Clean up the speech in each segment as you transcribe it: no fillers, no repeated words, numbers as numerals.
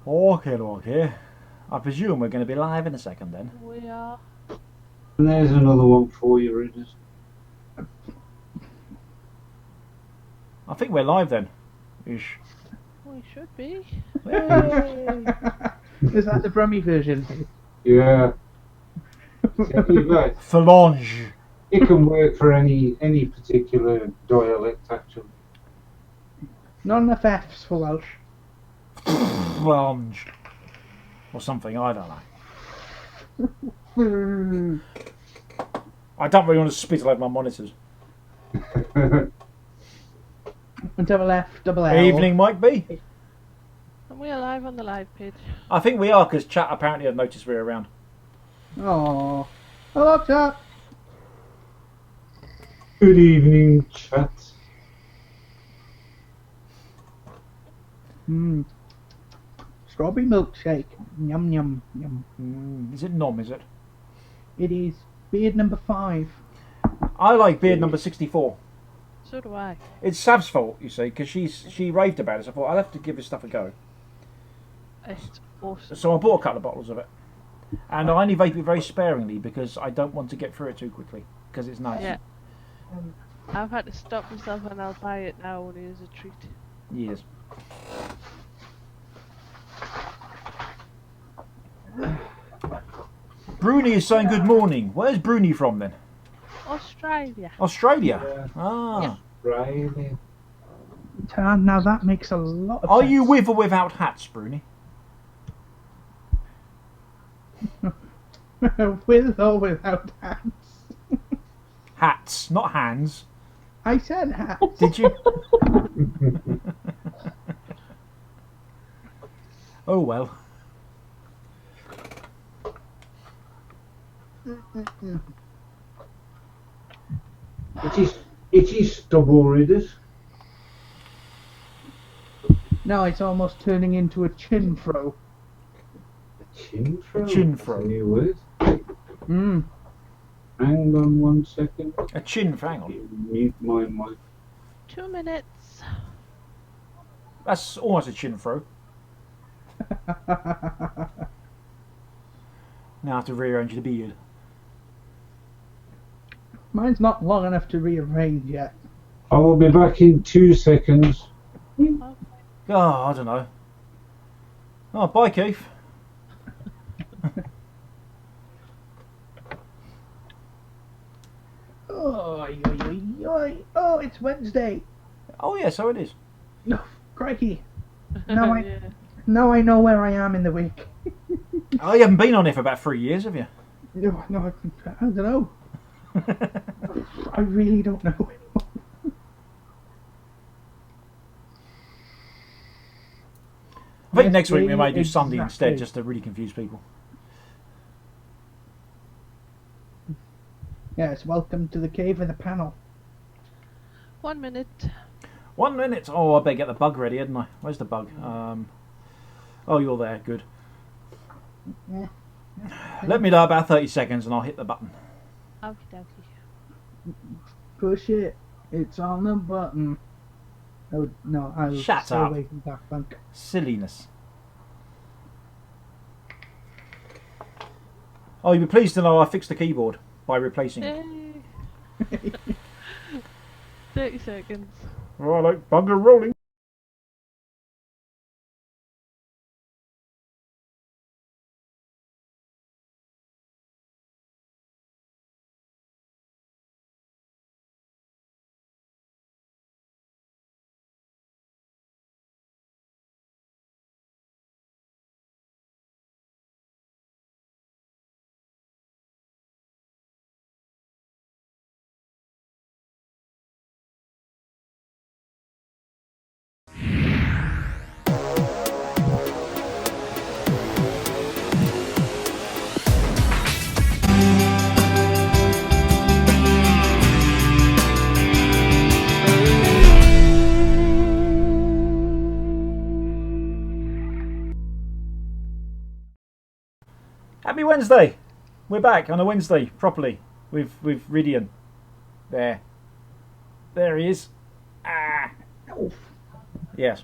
Okay. I presume we're going to be live in a second then. We are. And there's another one for you, Rhydian. I think we're live then. Ish. We should be. Yay. Is that the Brummy version? Yeah. Tell you what, Phalange. it can work for any particular dialect, actually. Not enough F's for Welsh. Phalange. Or something, I don't know. I don't really want to spit all over my monitors. Double F, double L. Evening, Mike B. And we are live on the live page. I think we are, because chat apparently have noticed we're around. Oh, hello, chat. Good evening, chat. Strawberry milkshake. Yum, yum, yum. Is it nom, is it? It is beard number 5. I like beard number 64. So do I. It's Sav's fault, you see, because she raved about it, so I thought I'll have to give this stuff a go. It's awesome. So I bought a couple of bottles of it. And I only vape it very sparingly because I don't want to get through it too quickly, because it's nice. Yeah. I've had to stop myself and I'll buy it now only as a treat. Yes. Bruni is saying good morning. Where's Bruni from then? Australia. Australia. Yeah. Ah. Right. Now that makes a lot of Are sense. you with or without hats, Bruni? With or without hats? Hats, not hands. I said hats. Did you? Oh well. It is stubble readers. No, it's almost turning into a chin throw. Chin throw. Chin That's a throw. new word. Mm. Hang on 1 second. A chin, hang on. Mute my mic. 2 minutes. That's almost a chin throw. Now I have to rearrange the beard. Mine's not long enough to rearrange yet. I will be back in 2 seconds. Oh, I don't know. Oh, bye, Keith. Oh, it's Wednesday. Oh, yeah, so it is. No, crikey. Now I Yeah. now I know where I am in the week. Oh, you haven't been on it for about 3 years, have you? No, I don't know. I really don't know. I think next week we might do Exactly. Sunday instead, just to really confuse people. Yes, welcome to the cave of the panel. 1 minute. 1 minute. Oh, I better get the bug ready, hadn't I? Where's the bug? Oh, you're there. Good. Yeah. Let me know about 30 seconds and I'll hit the button. Okie dokie. Push it. It's on the button. Oh no, I'll Shut stay up. away from that funk. Silliness. Oh, you'll be pleased to know I fixed the keyboard by replacing it. Yay. 30 seconds. Right, like bugger rolling. Happy Wednesday! We're back on a Wednesday properly with Rhydian. There he is. Ah. Yes.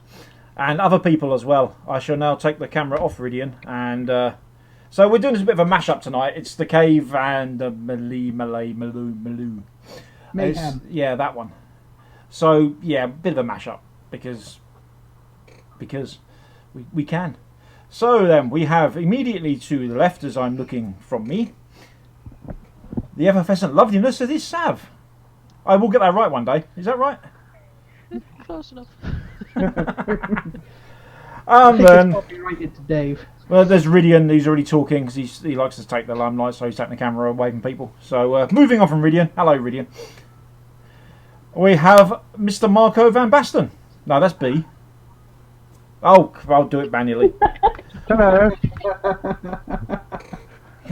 and other people as well. I shall now take the camera off Rhydian, and so we're doing this a bit of a mashup tonight. It's the cave and the Maloo. Mayhem. Yeah, that one. So yeah, a bit of a mashup because we can. So then we have immediately to the left, as I'm looking from me, the effervescent loveliness of this Sav. I will get that right one day. Is that right? Close enough. I think Then, it's copyrighted to Dave. well, there's Rhydian. He's already talking because he likes to take the limelight, so he's taking the camera away from people. So moving on from Rhydian. Hello, Rhydian. We have Mr. Marco Van Basten. No, that's B. Oh, I'll do it manually. Hello.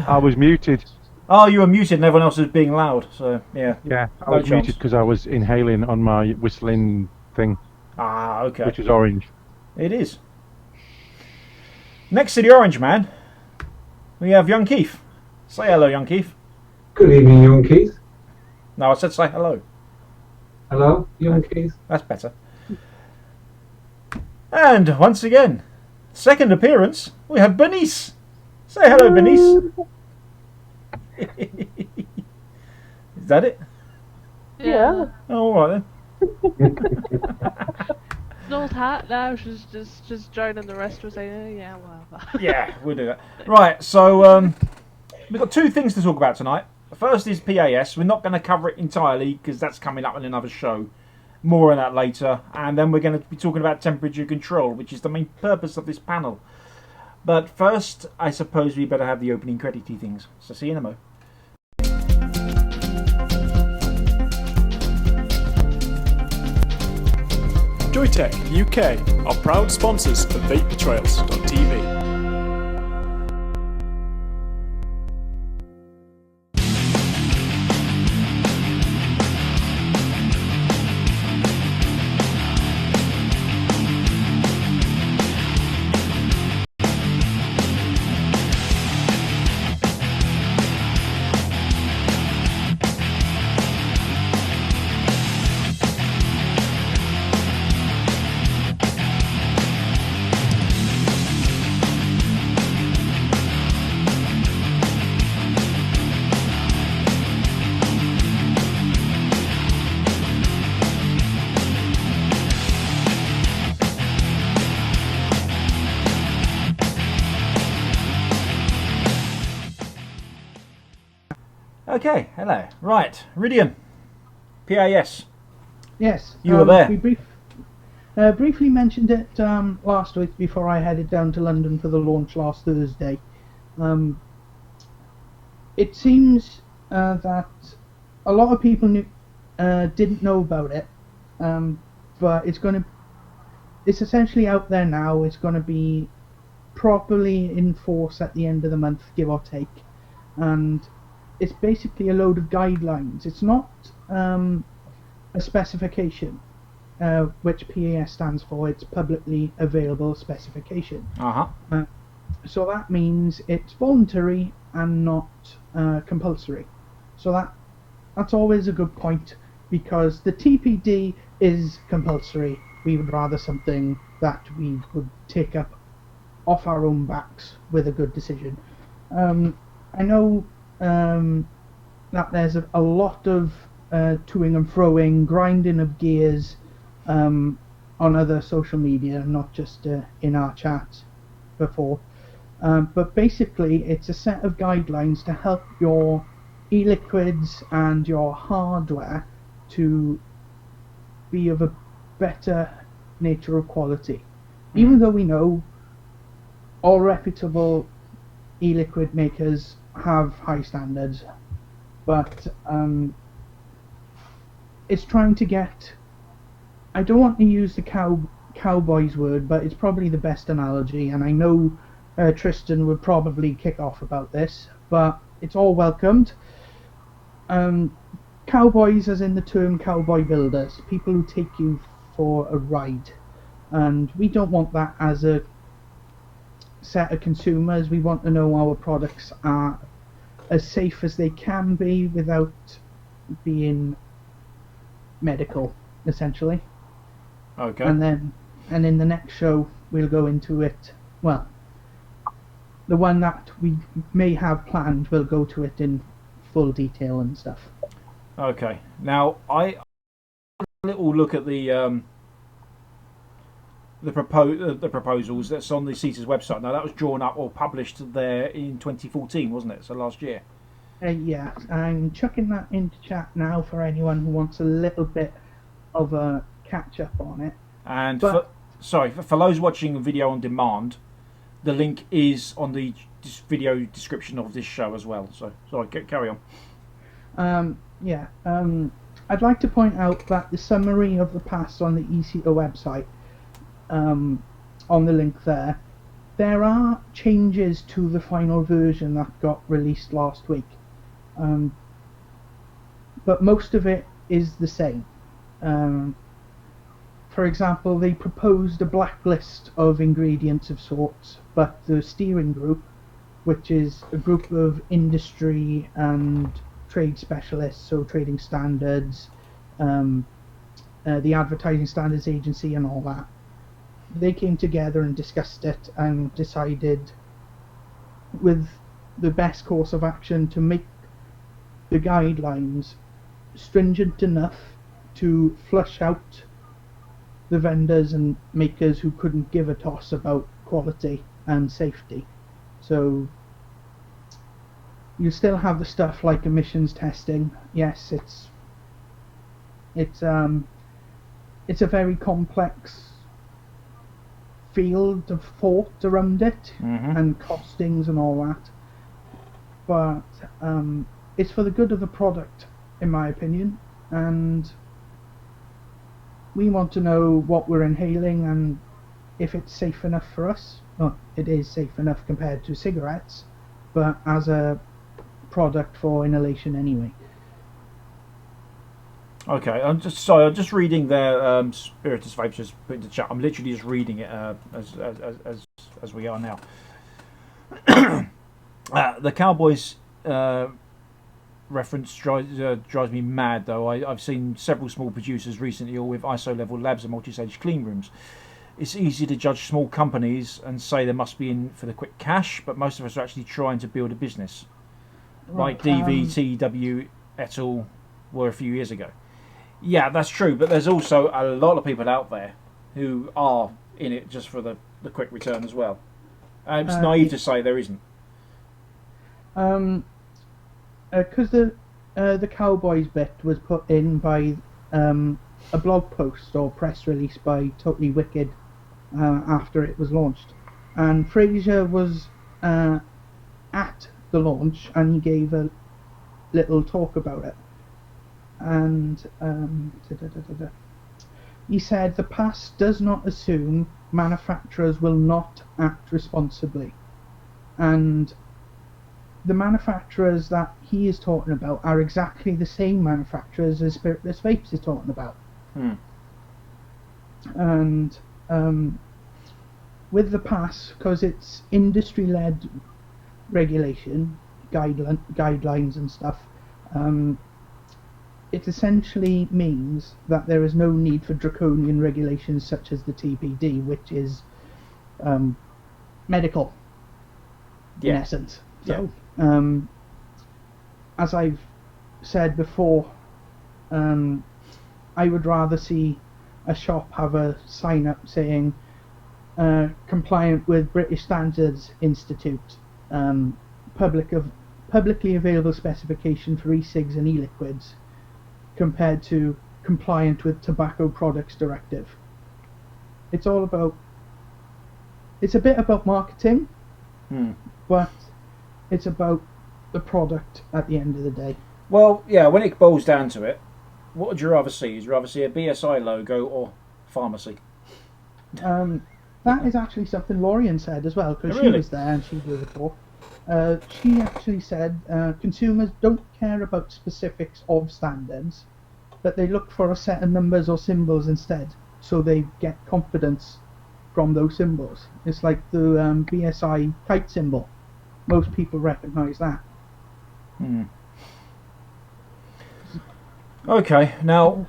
I was muted. Oh, you were muted and everyone else was being loud. So, yeah. Yeah, I No was chance. muted because I was inhaling on my whistling thing, Ah, okay. which is orange. It is. Next to the orange man, we have young Keith. Say hello, young Keith. Good evening, young Keith. No, I said say hello. Hello, young Keith. That's better. And once again, second appearance, we have Bernice. Say hello, Bernice. Is that it? Yeah. Oh, all right then. No hat now. She's just joining the rest. We're saying, oh, yeah, whatever. Yeah, we'll do that. Right, so we've got two things to talk about tonight. The first is PAS. We're not going to cover it entirely because that's coming up in another show. More on that later. And then we're going to be talking about temperature control, which is the main purpose of this panel. But first, I suppose we better have the opening credity things. So see you in a mo. Joytech UK are proud sponsors of VapeTrails.tv. Okay, hello. Right, Rhydian. PAS. Yes. You were there. We briefly mentioned it last week before I headed down to London for the launch last Thursday. It seems that a lot of people didn't know about it, but it's essentially out there now. It's going to be properly in force at the end of the month, give or take, and it's basically a load of guidelines. It's not a specification, which PAS stands for. It's publicly available specification. Uh-huh. So that means it's voluntary and not compulsory. So that's always a good point, because the TPD is compulsory. We would rather something that we would take up off our own backs with a good decision. I know that there's a lot of toing and froing, grinding of gears on other social media, not just in our chat before. But basically, it's a set of guidelines to help your e-liquids and your hardware to be of a better nature of quality. Even though we know all reputable e-liquid makers have high standards, but it's trying to get, I don't want to use the cowboys word, but it's probably the best analogy, and I know Tristan would probably kick off about this, but it's all welcomed. Cowboys, as in the term cowboy builders, people who take you for a ride, and we don't want that as a set of consumers. We want to know our products are as safe as they can be without being medical, essentially. Okay. And then and in the next show we'll go into it. Well, the one that we may have planned, we'll go to it in full detail and stuff. Okay. Now I a little look at the proposals that's on the CETA's website. Now that was drawn up or published there in 2014, wasn't it? So last year. Yeah, I'm chucking that into chat now for anyone who wants a little bit of a catch up on it. And But- for those watching a video on demand, the link is on the video description of this show as well. So sorry, carry on. I'd like to point out that the summary of the pass on the e-cigs website, on the link there are changes to the final version that got released last week. But most of it is the same. For example, they proposed a blacklist of ingredients of sorts, but the steering group, which is a group of industry and trade specialists, so trading standards, the Advertising Standards Agency and all that, they came together and discussed it and decided with the best course of action to make the guidelines stringent enough to flush out the vendors and makers who couldn't give a toss about quality and safety. So you still have the stuff like emissions testing. Yes, it's a very complex field of thought around it, and costings and all that. But it's for the good of the product, in my opinion, and we want to know what we're inhaling and if it's safe enough for us. Well, it is safe enough compared to cigarettes, but as a product for inhalation anyway. Okay, I'm just reading their Spiritus Vapes just put into chat. I'm literally just reading it as we are now. The Cowboys reference drives me mad, though. I've seen several small producers recently, all with ISO level labs and multi-stage clean rooms. It's easy to judge small companies and say they must be in for the quick cash, but most of us are actually trying to build a business, like DVTW et al. Were a few years ago. Yeah, that's true, but there's also a lot of people out there who are in it just for the quick return as well. It's naive to say there isn't. Because the Cowboys bit was put in by a blog post or press release by Totally Wicked after it was launched, and Fraser was at the launch and he gave a little talk about it, and he said the pass does not assume manufacturers will not act responsibly, and the manufacturers that he is talking about are exactly the same manufacturers as Spiritless Vapes is talking about. And with the pass, because it's industry-led regulation, guidelines and stuff, it essentially means that there is no need for draconian regulations such as the TPD, which is medical in essence. So, as I've said before, I would rather see a shop have a sign up saying compliant with British Standards Institute, publicly available specification for e-cigs and e-liquids, compared to compliant with Tobacco Products Directive. It's a bit about marketing, but it's about the product at the end of the day. Well, yeah, when it boils down to it, what would you rather see? Would you rather see a BSI logo or pharmacy? That is actually something Lorian said as well, because Really? she was there and she gave a talk. She actually said consumers don't care about specifics of standards, but they look for a set of numbers or symbols instead, so they get confidence from those symbols. It's like the BSI kite symbol. Most people recognise that. Okay, now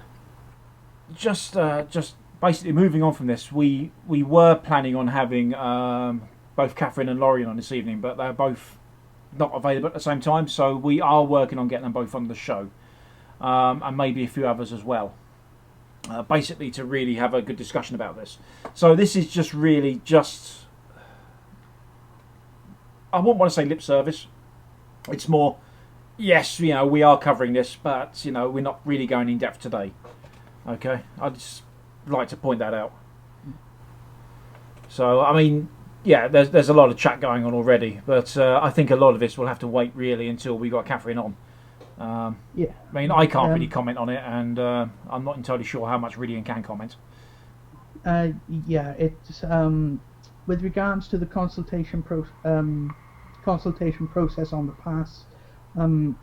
just basically, moving on from this, we were planning on having both Catherine and Lorien on this evening, but they're both not available at the same time, so we are working on getting them both on the show, and maybe a few others as well. Basically, to really have a good discussion about this. So this is just really just, I wouldn't want to say lip service. It's more, yes, we are covering this, but we're not really going in depth today. Okay, I'd just like to point that out. So I mean, yeah, there's a lot of chat going on already, but I think a lot of this will have to wait really until we got Catherine on. Yeah. I mean, I can't really comment on it, and I'm not entirely sure how much Rhydian can comment. Yeah, it's with regards to the consultation process on the pass.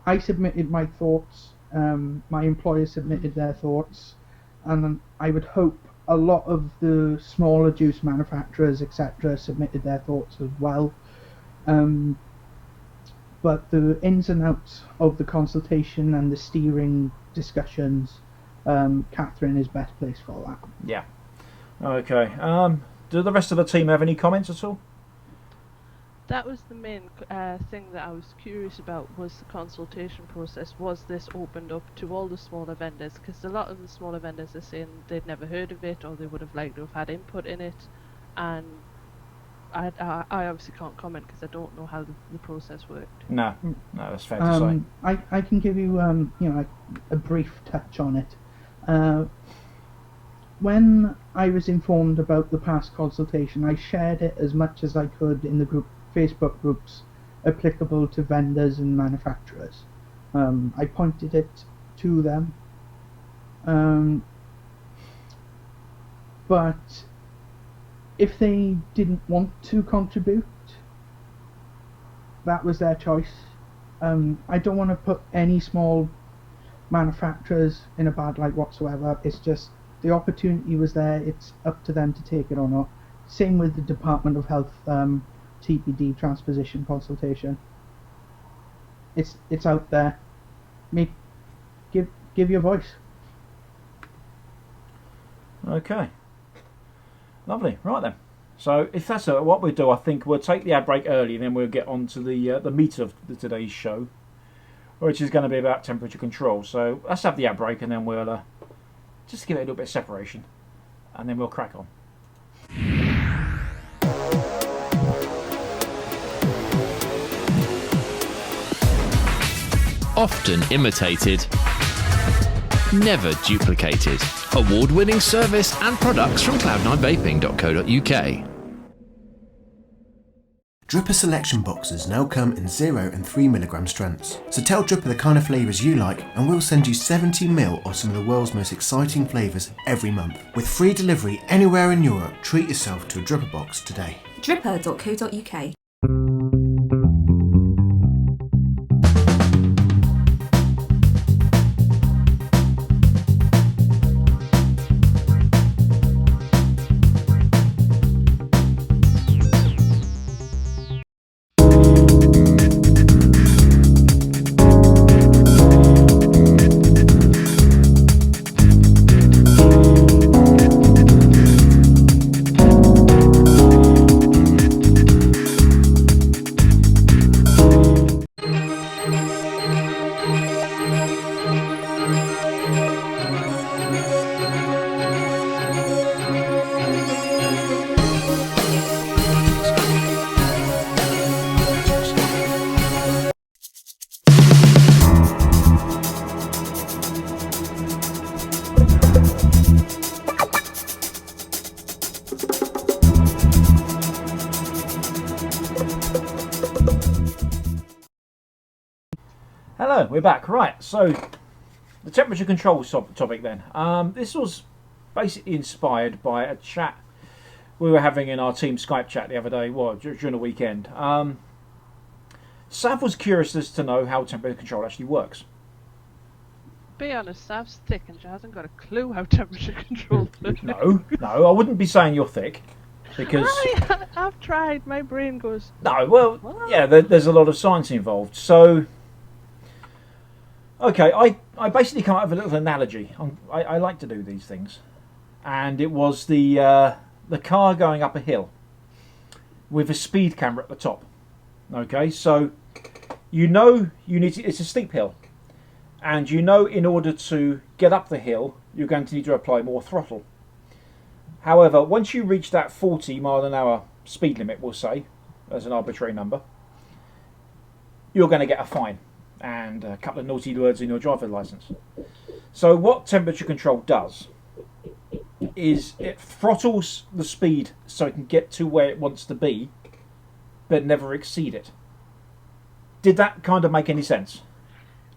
I submitted my thoughts. My employer submitted their thoughts, and I would hope a lot of the smaller juice manufacturers, etc., submitted their thoughts as well. But the ins and outs of the consultation and the steering discussions, Catherine is best placed for that. Yeah. Okay. Do the rest of the team have any comments at all? That was the main thing that I was curious about, was the consultation process. Was this opened up to all the smaller vendors? Because a lot of the smaller vendors are saying they'd never heard of it, or they would have liked to have had input in it. And I obviously can't comment because I don't know how the process worked. No, that's fair to say. I can give you a brief touch on it. When I was informed about the past consultation, I shared it as much as I could in the Facebook groups applicable to vendors and manufacturers. I pointed it to them, but if they didn't want to contribute, that was their choice. I don't want to put any small manufacturers in a bad light whatsoever. It's just the opportunity was there. It's up to them to take it or not. Same with the Department of Health TPD transposition consultation. It's out there. Give your voice. Okay. Lovely. Right then. So if that's what we'll do, I think we'll take the ad break early, and then we'll get on to the meat of today's show, which is going to be about temperature control. So let's have the ad break, and then we'll just give it a little bit of separation, and then we'll crack on. Often imitated, never duplicated. Award-winning service and products from cloud9vaping.co.uk. Dripper selection boxes now come in 0 and 3 mg strengths. So tell Dripper the kind of flavours you like and we'll send you 70ml of some of the world's most exciting flavours every month. With free delivery anywhere in Europe, treat yourself to a Dripper box today. Dripper.co.uk. Hello, we're back. Right, so the temperature control topic then. This was basically inspired by a chat we were having in our team Skype chat the other day, during the weekend. Sav was curious as to know how temperature control actually works. Be honest, Sav's thick and she hasn't got a clue how temperature control works. No, I wouldn't be saying you're thick. Because I've tried, my brain goes... No, well, what? Yeah, there's a lot of science involved. So, okay, I basically come up with a little analogy. I like to do these things. and it was the car going up a hill with a speed camera at the top. Okay, so you need to, it's a steep hill, and in order to get up the hill, you're going to need to apply more throttle. However, once you reach that 40 mile an hour speed limit, we'll say, as an arbitrary number, you're going to get a fine and a couple of naughty words in your driver's license. So what temperature control does is it throttles the speed so it can get to where it wants to be, but never exceed it. Did that kind of make any sense?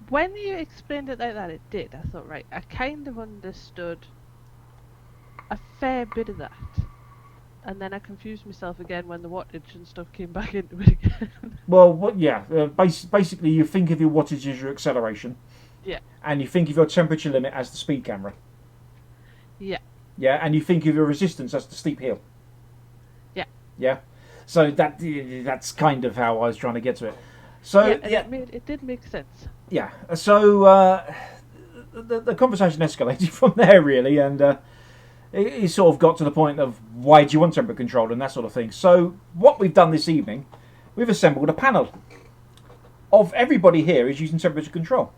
When you explained it like that, it did. I thought, right, I kind of understood a fair bit of that. And then I confused myself again when the wattage and stuff came back into it again. Well, basically you think of your wattage as your acceleration. Yeah. And you think of your temperature limit as the speed camera. Yeah. Yeah, and you think of your resistance as the steep hill. Yeah. Yeah. So that's kind of how I was trying to get to it. So it did make sense. Yeah. So the conversation escalated from there really, and it sort of got to the point of why do you want temperature control and that sort of thing. So what we've done this evening, we've assembled a panel of everybody here is using temperature control.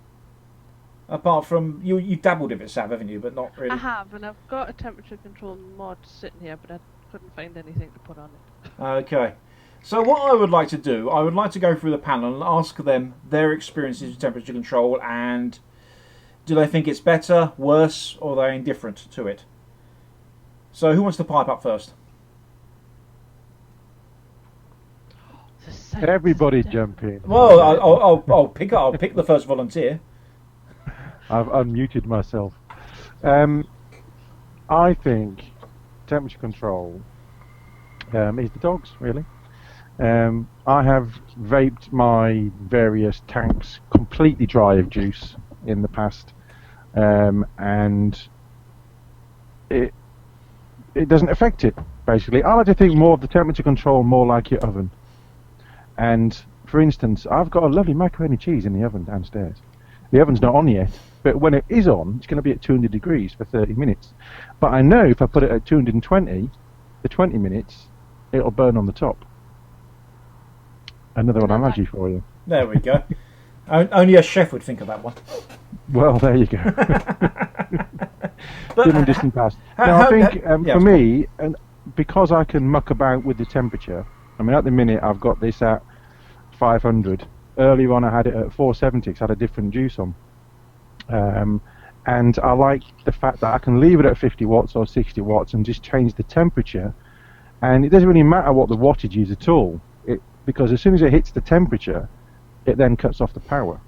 Apart from you've dabbled with it, Sav, haven't you? But not really. I have, and I've got a temperature control mod sitting here, but I couldn't find anything to put on it. Okay. So what I would like to do, I would like to go through the panel and ask them their experiences with temperature control, and do they think it's better, worse, or are they indifferent to it? So who wants to pipe up first? Everybody jump in. Well, I'll pick the first volunteer. I've unmuted myself. I think temperature control is the dogs, really. I have vaped my various tanks completely dry of juice in the past, and it doesn't affect it, basically. I like to think more of the temperature control more like your oven. And, for instance, I've got a lovely macaroni cheese in the oven downstairs. The oven's not on yet, but when it is on, it's going to be at 200 degrees for 30 minutes. But I know if I put it at 220, the 20 minutes, it'll burn on the top. Another analogy for you. There we go. Only a chef would think of that one. Well, there you go. Dim and distant past. I think for me, and because I can muck about with the temperature, I mean, at the minute I've got this at 500. Earlier on I had it at 470 because I had a different juice on. And I like the fact that I can leave it at 50 watts or 60 watts and just change the temperature. And it doesn't really matter what the wattage is at all, because as soon as it hits the temperature, it then cuts off the power.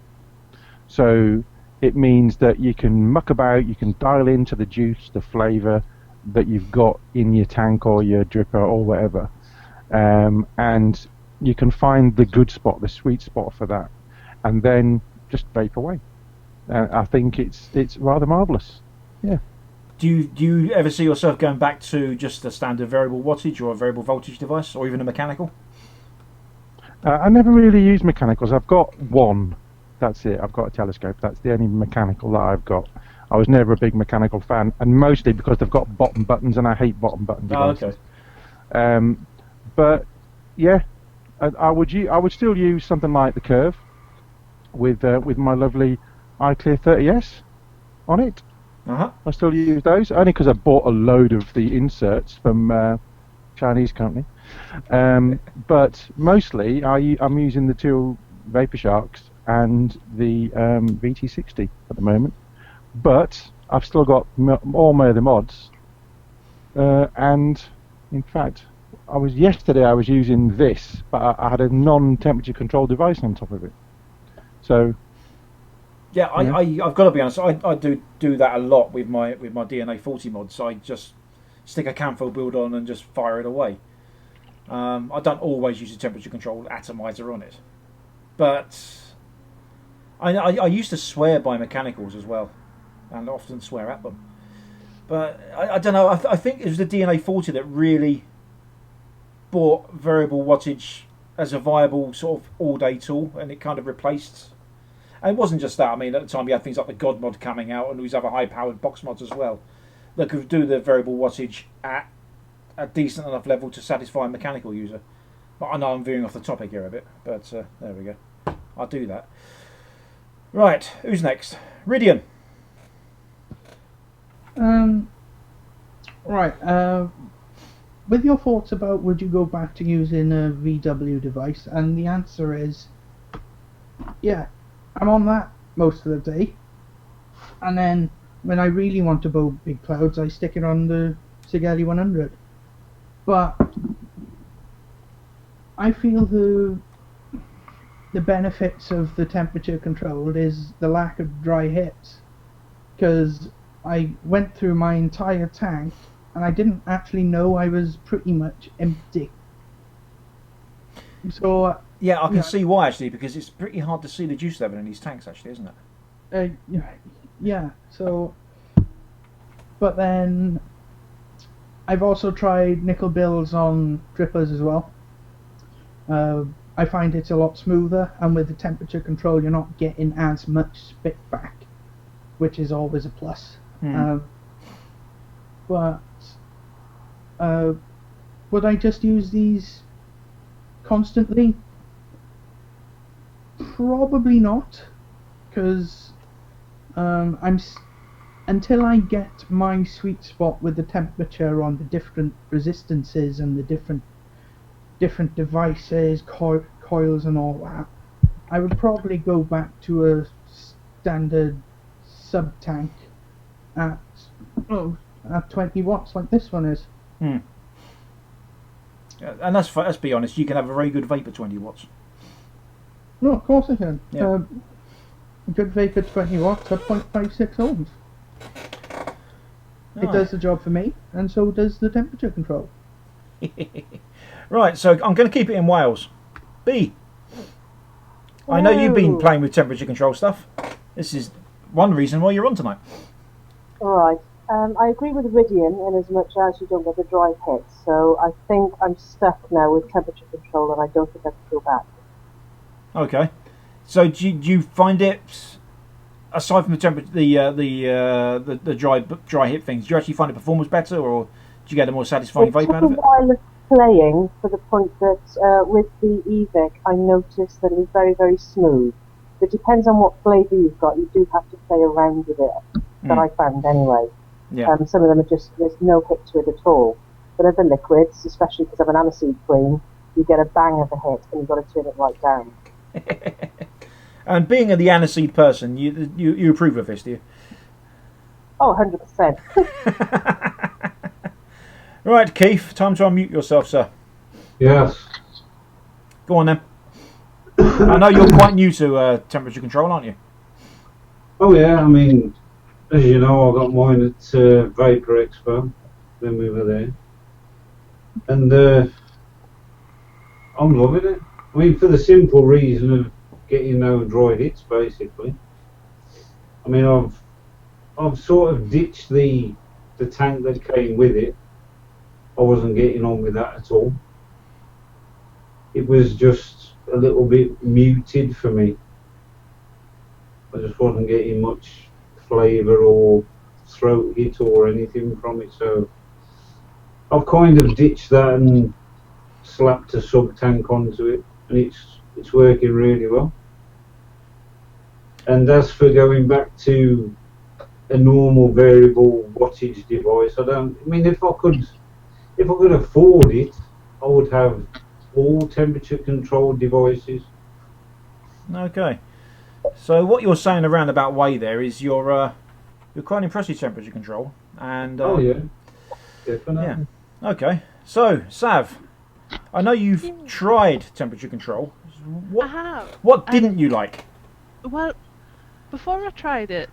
So it means that you can muck about, you can dial into the juice, the flavour that you've got in your tank or your dripper or whatever. And you can find the good spot, the sweet spot for that, and then just vape away. I think it's rather marvellous. Yeah. Do you ever see yourself going back to just a standard variable wattage or a variable voltage device, or even a mechanical? I never really use mechanicals. I've got one. That's it. I've got a telescope. That's the only mechanical that I've got. I was never a big mechanical fan, and mostly because they've got bottom buttons, and I hate bottom button devices. Oh, okay. But yeah, I would still use something like the Curve with my lovely iClear 30S on it. Uh-huh. I still use those only because I bought a load of the inserts from Chinese company. But mostly I'm using the two Vapor Sharks and the VT60 at the moment. But I've still got all my other mods, and in fact, yesterday I was using this, but I had a non-temperature control device on top of it. So yeah, I've got to be honest. I do that a lot with my DNA 40 mods. I just stick a Camphor build on and just fire it away. I don't always use a temperature control atomizer on it, but I used to swear by mechanicals as well, and often swear at them. But I don't know. I think it was the DNA 40 that really bought variable wattage as a viable sort of all-day tool, and it kind of replaced. And it wasn't just that. I mean, at the time you had things like the God mod coming out and these other high-powered box mods as well. that could do the variable wattage at a decent enough level to satisfy a mechanical user. But I know I'm veering off the topic here a bit, but there we go. I'll do that. Right, who's next? Rhydian. Right. With your thoughts about would you go back to using a VW device, and the answer is, yeah, I'm on that most of the day. And then when I really want to build big clouds, I stick it on the SIG 100. But I feel the benefits of the temperature control is the lack of dry hits, because I went through my entire tank and I didn't actually know I was pretty much empty. So yeah, I can see why actually, because it's pretty hard to see the juice level in these tanks actually, isn't it? Yeah. So, but then I've also tried nickel bills on drippers as well. I find it's a lot smoother, and with the temperature control, you're not getting as much spit back, which is always a plus. But would I just use these constantly? Probably not, because until I get my sweet spot with the temperature on the different resistances and the different devices, coils and all that, I would probably go back to a standard sub tank at 20 watts like this one is. Yeah, and let's be honest, you can have a very good vape at 20 watts. No, of course I can. Yeah. A good vape at 20 watts at 0.56 ohms. It does the job for me, and so does the temperature control. Right, so I'm going to keep it in Wales. B. I know you've been playing with temperature control stuff. This is one reason why you're on tonight. Alright. I agree with Rhydian in as much as you don't get the dry hits, so I think I'm stuck now with temperature control and I don't think I can go back. Okay. So do you find it, aside from the temperature, the dry hit things, do you actually find the performance better, or do you get a more satisfying vape out of it? It took a while of playing to the point that with the eVic I noticed that it was very, very smooth. It depends on what flavour you've got. You do have to play around with it, that I found anyway. Yeah. Some of them are just, there's no hit to it at all. But other liquids, especially because of an aniseed cream, you get a bang of a hit and you've got to turn it right down. And being the aniseed person, you approve of this, do you? Oh, 100%. Right, Keith, time to unmute yourself, sir. Yes. Go on then. I know you're quite new to temperature control, aren't you? Oh yeah, I mean, as you know, I got mine at Vapor Expo when we were there, and I'm loving it. I mean, for the simple reason of getting no dry hits, basically. I mean, I've sort of ditched the tank that came with it. I wasn't getting on with that at all. It was just a little bit muted for me. I just wasn't getting much flavour or throat hit or anything from it, so I've kind of ditched that and slapped a sub tank onto it, and it's working really well. And as for going back to a normal variable wattage device, I mean, if I could afford it, I would have all temperature controlled devices. Okay. So what you're saying around about way there is you're quite impressed with temperature control, and oh yeah, definitely. Yeah. Okay. So Sav, I know you've tried temperature control. I have. What didn't you like? Well, before I tried it,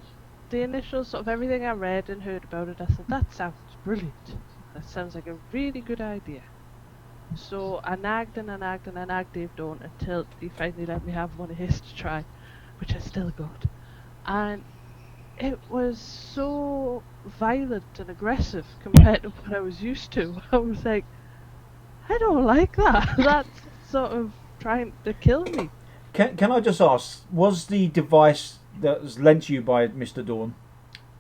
the initial sort of everything I read and heard about it, I thought that sounds brilliant. That sounds like a really good idea. So I nagged and I nagged and I nagged Dave Dawn until he finally let me have one of his to try, which I still got. And it was so violent and aggressive compared to what I was used to. I was like, I don't like that. That's sort of trying to kill me. Can I just ask, was the device that was lent to you by Mr. Dawn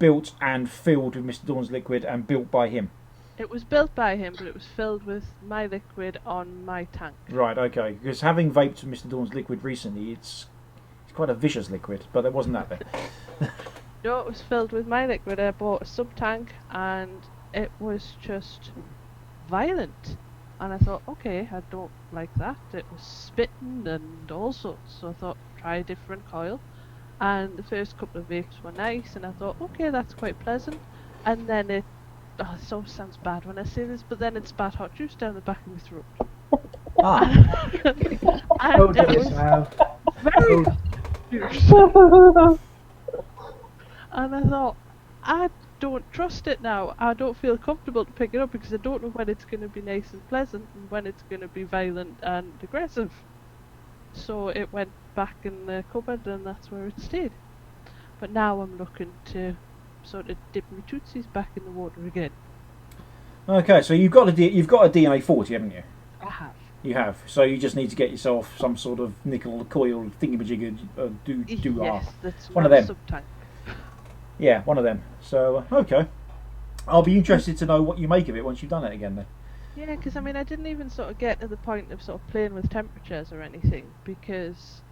built and filled with Mr. Dawn's liquid and built by him? It was built by him, but it was filled with my liquid on my tank. Right, okay. Because having vaped with Mr. Dawn's liquid recently, it's quite a vicious liquid, but it wasn't that then. No, it was filled with my liquid. I bought a sub-tank, and it was just violent. And I thought, okay, I don't like that. It was spitting and all sorts. So I thought, try a different coil. And the first couple of vapes were nice, and I thought, okay, that's quite pleasant. And then it always sounds bad when I say this, but then it spat hot juice down the back of my throat. Ah. And it was very and I thought, I don't trust it now. I don't feel comfortable to pick it up because I don't know when it's going to be nice and pleasant and when it's going to be violent and aggressive. So it went back in the cupboard and that's where it stayed. But now I'm looking to sort of dip my tootsies back in the water again. Okay, so you've got a DNA 40, haven't you? I have. You have. So you just need to get yourself some sort of nickel coil thingamajigger Yes, that's one of them. Sub-tank. Yeah, one of them. So okay, I'll be interested to know what you make of it once you've done it again then. Yeah, because I mean, I didn't even sort of get to the point of sort of playing with temperatures or anything because,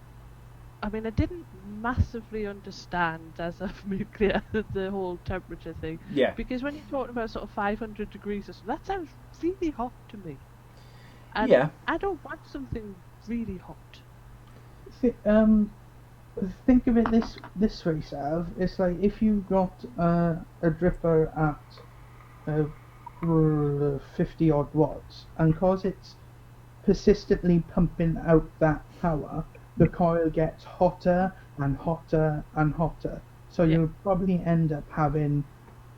I mean, I didn't massively understand as a nuclear the whole temperature thing. Yeah. Because when you're talking about sort of 500 degrees or something, that sounds really hot to me. And Yeah. I don't want something really hot. Think of it this way, Sav. It's like if you got a dripper at 50 odd watts, and cause it's persistently pumping out that power, the coil gets hotter and hotter and hotter. So you'll probably end up having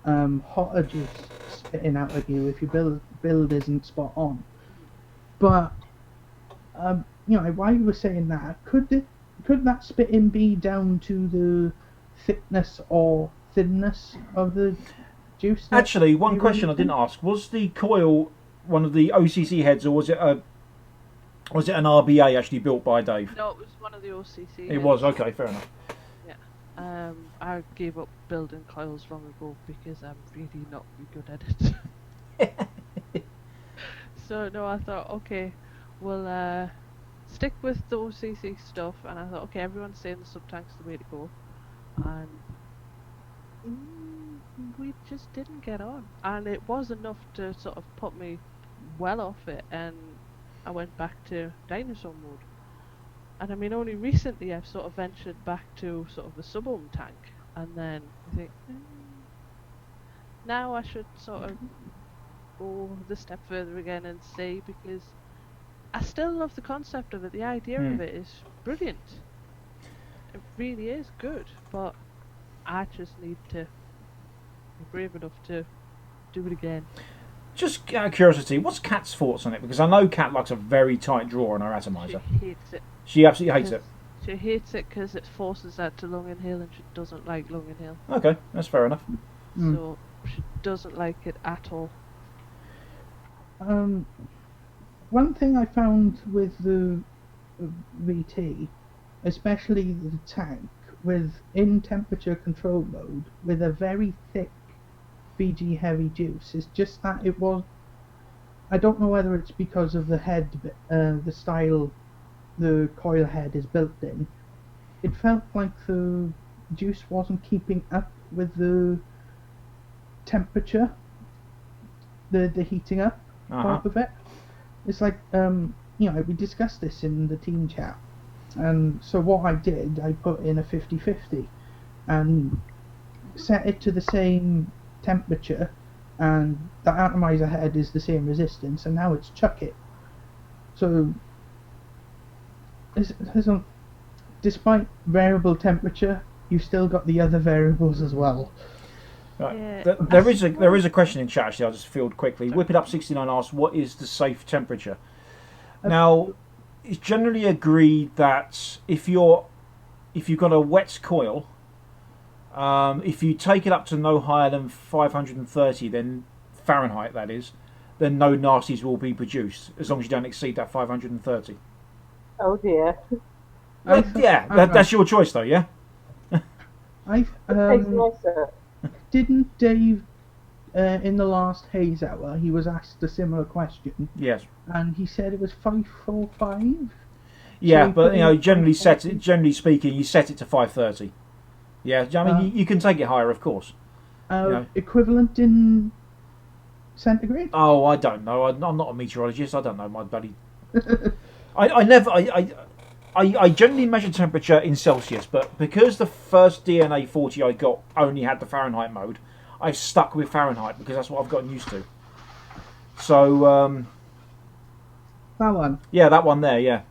hotter juice spitting out at you if your build isn't spot on. But while you were saying that, could that spitting be down to the thickness or thinness of the juice? Actually, one question I didn't ask: was the coil one of the OCC heads, or was it an RBA actually built by Dave? No, it was one of the OCC. It was, okay, fair enough. Yeah. I gave up building coils long ago because I'm really not good at it. So no, I thought, okay, we'll stick with the OCC stuff, and I thought, okay, everyone's saying the sub-tank's the way to go, and we just didn't get on, and it was enough to sort of put me well off it, and I went back to dinosaur mode. And I mean, only recently I've sort of ventured back to sort of the sub-ohm tank, and then I think, now I should sort of go the step further again and see, because I still love the concept of it. The idea of it is brilliant. It really is good, but I just need to be brave enough to do it again. Just out of curiosity, what's Kat's thoughts on it? Because I know Kat likes a very tight drawer on her atomizer. She hates it. She absolutely hates it. She hates it because it forces her to lung inhale, and she doesn't like lung inhale. Okay, that's fair enough. So she doesn't like it at all. One thing I found with the VT, especially the tank, in temperature control mode, with a very thick VG heavy juice, is just that it was, I don't know whether it's because of the head, the style the coil head is built in, it felt like the juice wasn't keeping up with the temperature, the heating up part of it. It's like, we discussed this in the team chat, and so what I did, I put in a 50-50 and set it to the same temperature, and the atomizer head is the same resistance, and now it's chuck it. So despite variable temperature, you've still got the other variables as well. Right. Yeah, there is a question in chat, actually. I'll just field quickly. Whip It Up 69 asks, what is the safe temperature? Now, it's generally agreed that if you've got a wet coil, if you take it up to no higher than 530, then Fahrenheit that is, then no nasties will be produced, as long as you don't exceed that 530. Oh dear. That's your choice though, yeah? It tastes nicer. Didn't Dave, in the last Haze Hour, he was asked a similar question, Yes. and he said it was 545. Yeah, So but put in generally 540. generally speaking, you set it to 530. Yeah, I mean you can take it higher, of course. know. Equivalent in centigrade? Oh, I don't know. I'm not a meteorologist. I don't know my bloody. I never. I generally measure temperature in Celsius, but because the first DNA 40 I got only had the Fahrenheit mode, I've stuck with Fahrenheit because that's what I've gotten used to. So That one? yeah, that one there. Yeah,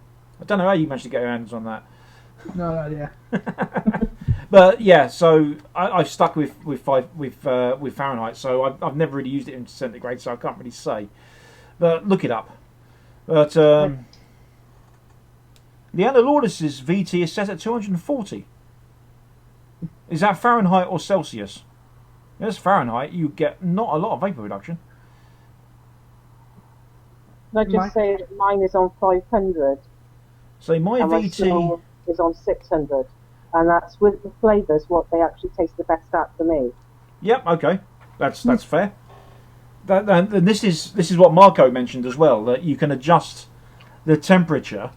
I don't know how you managed to get your hands on that. No idea. But yeah, so I've stuck with Fahrenheit. So I've never really used it in centigrade, so I can't really say. But look it up. But the Analordis's VT is set at 240. Is that Fahrenheit or Celsius? If it's Fahrenheit, you get not a lot of vapor reduction. Can I just say that mine is on 500? So my and my VT smell is on 600. And that's with the flavours what they actually taste the best at for me. Yep. Okay. That's fair. And this is what Marco mentioned as well, that you can adjust the temperature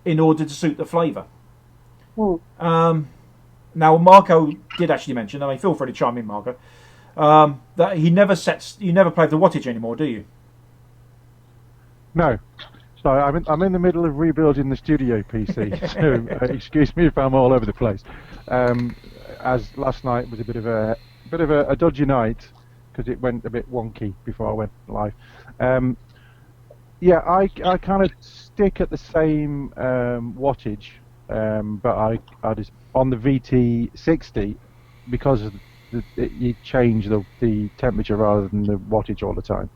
in order to suit the flavour. Now Marco did actually mention, I mean, feel free to chime in, Marco, that you never play the wattage anymore, do you? No. So I'm in the middle of rebuilding the studio PC, so excuse me if I'm all over the place. As last night was a bit of a dodgy night because it went a bit wonky before I went live. Yeah, I kind of stick at the same wattage, but I just on the VT60 because of you change the temperature rather than the wattage all the time.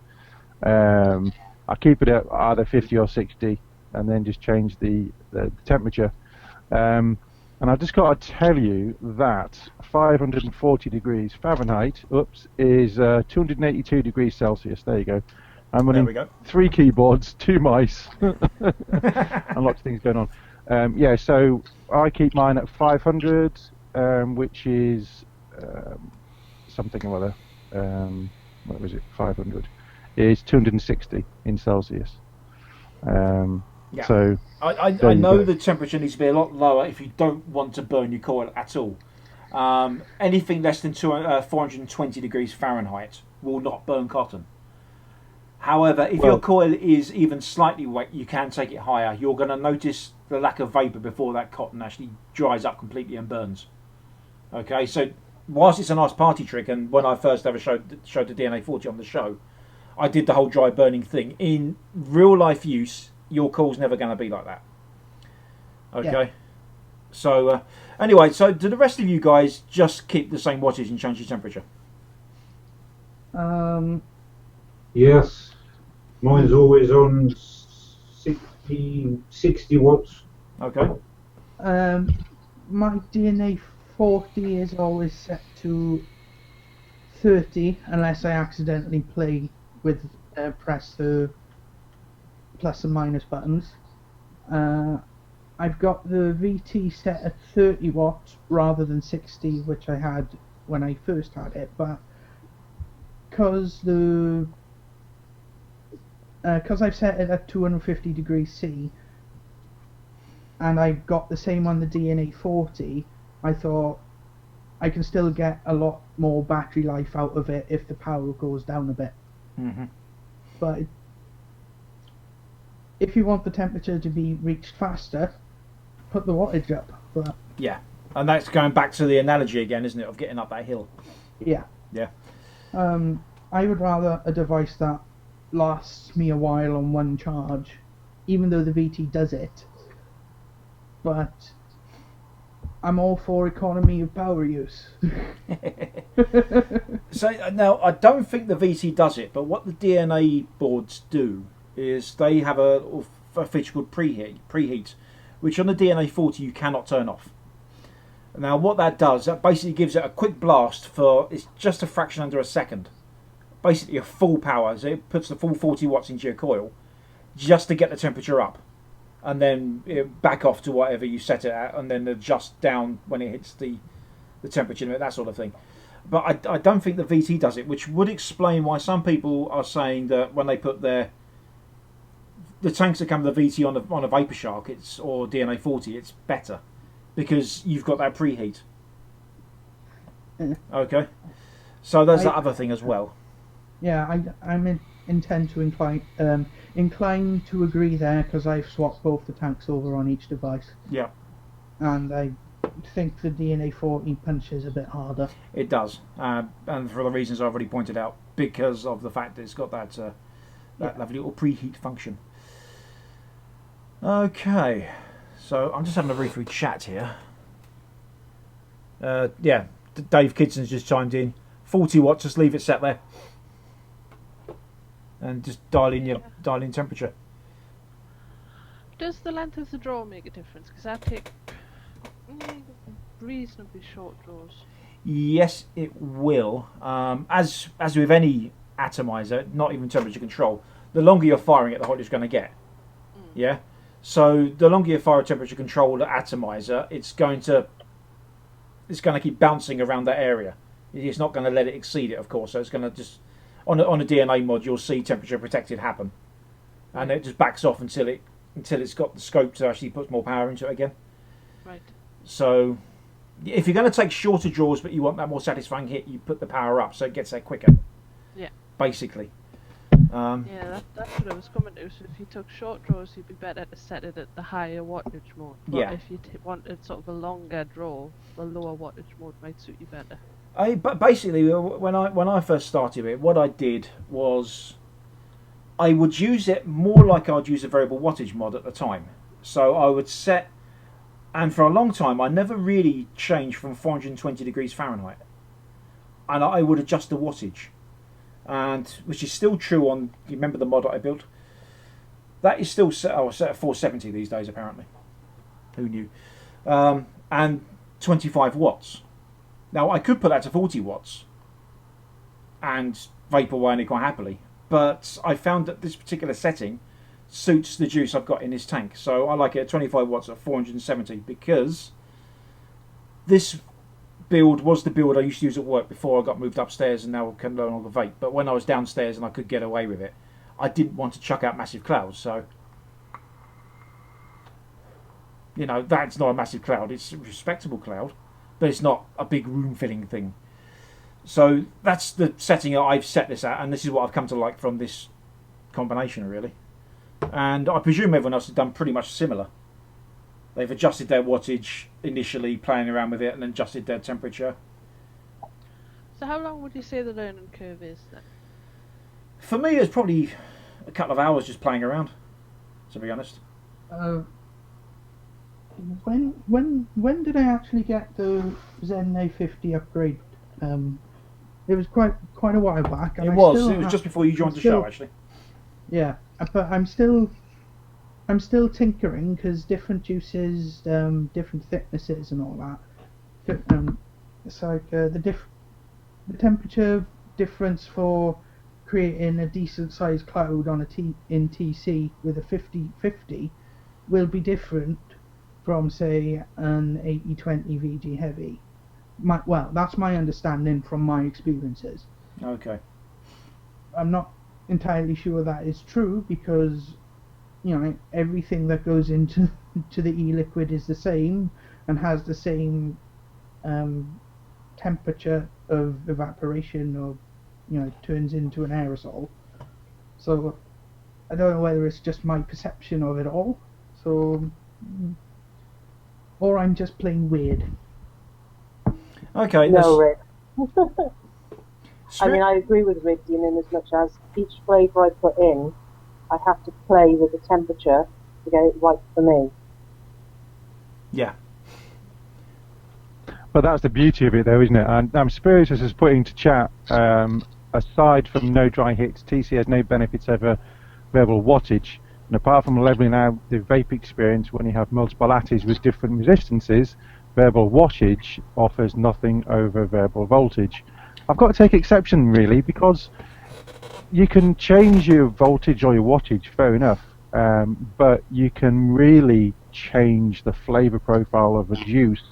I keep it at either 50 or 60, and then just change the temperature. And I just got to tell you that 540 degrees Fahrenheit, is 282 degrees Celsius. There you go. I'm running 3 keyboards, 2 mice, and lots of things going on. Yeah, so I keep mine at 500, which is something or other. What was it? 500 is 260 in Celsius. Yeah. So I know the temperature needs to be a lot lower if you don't want to burn your coil at all. Anything less than 420 degrees Fahrenheit will not burn cotton. However, if your coil is even slightly wet, you can take it higher. You're going to notice the lack of vapor before that cotton actually dries up completely and burns. Okay, so whilst it's a nice party trick, and when I first ever showed the DNA 40 on the show, I did the whole dry burning thing. In real life use, your coil's never going to be like that. Okay. Yeah. So anyway, so do the rest of you guys just keep the same wattage and change your temperature? Yes. Mine's always on 60 watts. Okay. My DNA 40 is always set to 30 unless I accidentally press the plus and minus buttons. I've got the VT set at 30 watts rather than 60, which I had when I first had it, but because I've set it at 250 degrees C and I've got the same on the DNA 40, I thought I can still get a lot more battery life out of it if the power goes down a bit. Mm-hmm. But if you want the temperature to be reached faster, put the wattage up. But yeah, and that's going back to the analogy again, isn't it, of getting up that hill? Yeah. Yeah. I would rather a device that lasts me a while on one charge, even though the VT does it. But I'm all for economy of power use. So now I don't think the VT does it, but what the DNA boards do is they have a feature called preheat, which on the DNA 40 you cannot turn off. Now what that does, that basically gives it a quick blast for, it's just a fraction under a second. Basically a full power, so it puts the full 40 watts into your coil just to get the temperature up. And then back off to whatever you set it at, and then adjust down when it hits the temperature limit, that sort of thing. but I don't think the VT does it, which would explain why some people are saying that when they put the tanks that come with the VT on a Vapor Shark, or DNA 40, it's better because you've got that preheat. Okay, so there's that other thing as well. Yeah, I'm intend to incline to agree there because I've swapped both the tanks over on each device. Yeah, and I think the DNA 40 punches a bit harder. It does, and for the reasons I've already pointed out, because of the fact that it's got that lovely little preheat function. Okay, so I'm just having a read through chat here. Dave Kidson's just chimed in. 40 watts, just leave it set there, and just dial in temperature. Does the length of the draw make a difference? Because I take reasonably short draws. Yes, it will. As with any atomizer, not even temperature control, the longer you're firing it, the hotter it's going to get. Yeah. So the longer you fire a temperature controlled atomizer, it's going to keep bouncing around that area. It's not going to let it exceed it, of course. So it's going to just on a DNA mod, you'll see temperature protected happen, and it just backs off until it's got the scope to actually put more power into it again. Right. So if you're going to take shorter draws but you want that more satisfying hit, you put the power up so it gets there quicker. Yeah. Basically. That's what I was coming to. So if you took short draws, you'd be better to set it at the higher wattage mode. But if you wanted sort of a longer draw, the lower wattage mode might suit you better. But basically, when I first started it, what I did was I would use it more like I'd use a variable wattage mod at the time. So I would set, and for a long time, I never really changed from 420 degrees Fahrenheit, and I would adjust the wattage. And which is still true on. You remember the mod that I built? That is still set at 470 these days, apparently. Who knew? And 25 watts. Now I could put that to 40 watts and vapor wire it quite happily, but I found that this particular setting suits the juice I've got in this tank. So I like it at 25 watts at 470 because this build was the build I used to use at work before I got moved upstairs and now I can no longer vape. But when I was downstairs and I could get away with it, I didn't want to chuck out massive clouds. So, that's not a massive cloud. It's a respectable cloud, but it's not a big room-filling thing. So that's the setting I've set this at, and this is what I've come to like from this combination, really. And I presume everyone else has done pretty much similar. They've adjusted their wattage initially, playing around with it, and then adjusted their temperature. So how long would you say the learning curve is then? For me, it's probably a couple of hours just playing around, to be honest. When did I actually get the Zen A50 upgrade? It was quite a while back. And it was just before you joined the show, actually. Yeah, but I'm still tinkering because different juices, different thicknesses, and all that. It's like the temperature difference for creating a decent sized cloud on in TC with a 50/50 will be different from, say, an 80/20 VG heavy. That's my understanding from my experiences. Okay. I'm not entirely sure that is true because everything that goes into the e-liquid is the same and has the same temperature of evaporation, or turns into an aerosol. So I don't know whether it's just my perception of it all, or I'm just plain weird. Okay. No, Rick. I agree with Rhydian in as much as each flavour I put in, I have to play with the temperature to get it right for me. Yeah. But that's the beauty of it, though, isn't it? And Spiritus is putting to chat, aside from no dry hits, TC has no benefits over variable wattage. And apart from levelling out the vape experience when you have multiple atties with different resistances, variable wattage offers nothing over variable voltage. I've got to take exception, really, because you can change your voltage or your wattage, fair enough, but you can really change the flavour profile of a juice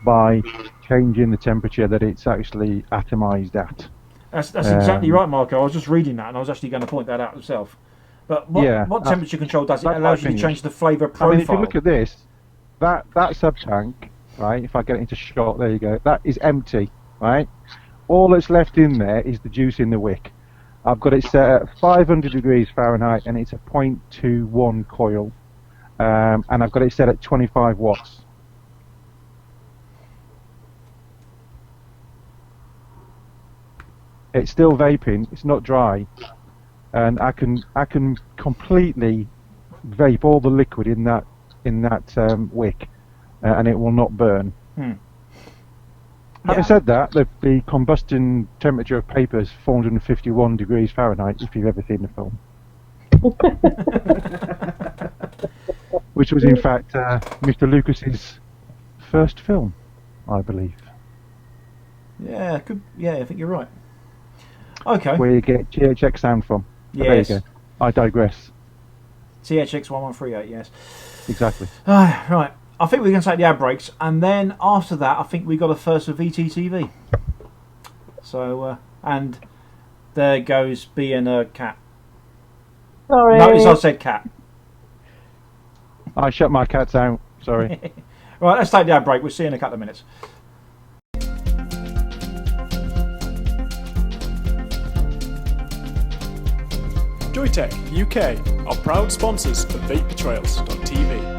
by changing the temperature that it's actually atomized at. That's exactly right, Marco. I was just reading that, and I was actually going to point that out myself. But what temperature control does? It allows you to change the flavour profile. I mean, if you look at this, that sub-tank, right, if I get it into shot, there you go, that is empty, right? All that's left in there is the juice in the wick. I've got it set at 500 degrees Fahrenheit, and it's a 0.21 coil. And I've got it set at 25 watts. It's still vaping, it's not dry, and I can completely vape all the liquid in that wick, and it will not burn. Having said that, the combustion temperature of paper is 451 degrees Fahrenheit, if you've ever seen the film. Which was in fact Mr. Lucas's first film, I believe. Yeah, I think you're right. Okay. Where you get GHX sound from. Yes. There you go. I digress. THX 1138, yes. Exactly. Right. I think we're going to take the ad breaks, and then after that, I think we got a first for VTTV. So, and there goes being a cat. Sorry. Notice I said cat. I shut my cats out. Sorry. Right, let's take the ad break. We'll see you in a couple of minutes. Joytech UK are proud sponsors of VapeTrails.tv.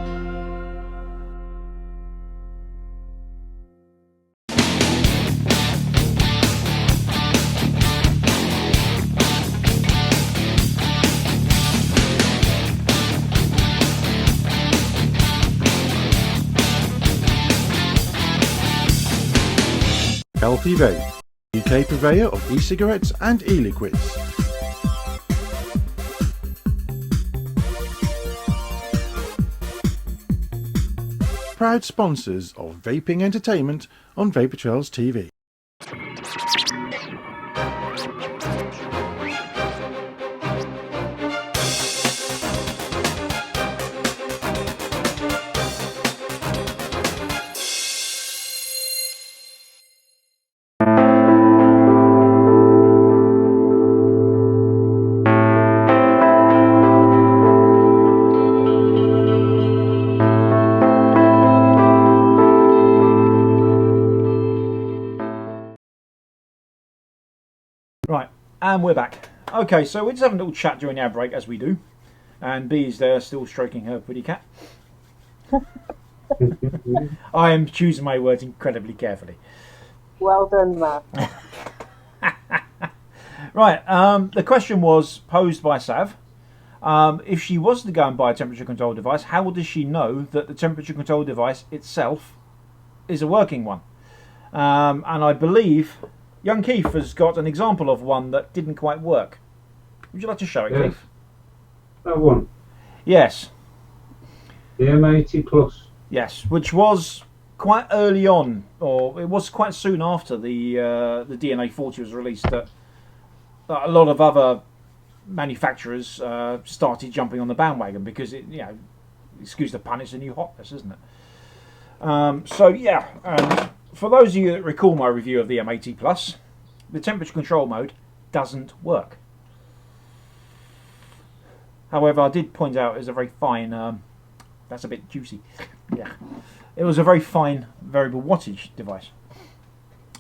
LP Vape, UK purveyor of e-cigarettes and e-liquids. Proud sponsors of vaping entertainment on Vapor Trails TV. Right, and we're back. Okay, so we're just having a little chat during our break, as we do. And B is there, still stroking her pretty cat. I am choosing my words incredibly carefully. Well done, Matt. Right, the question was posed by Sav. If she was to go and buy a temperature control device, how does she know that the temperature control device itself is a working one? And I believe young Keith has got an example of one that didn't quite work. Would you like to show it, Keith? That one. Yes. The M80 Plus. Yes, which was quite early on, or it was quite soon after the DNA 40 was released, that a lot of other manufacturers started jumping on the bandwagon because it, excuse the pun, it's a new hotness, isn't it? So yeah. For those of you that recall my review of the M80 Plus, the temperature control mode doesn't work. However, I did point out it was a very fine, that's a bit juicy, yeah. It was a very fine variable wattage device.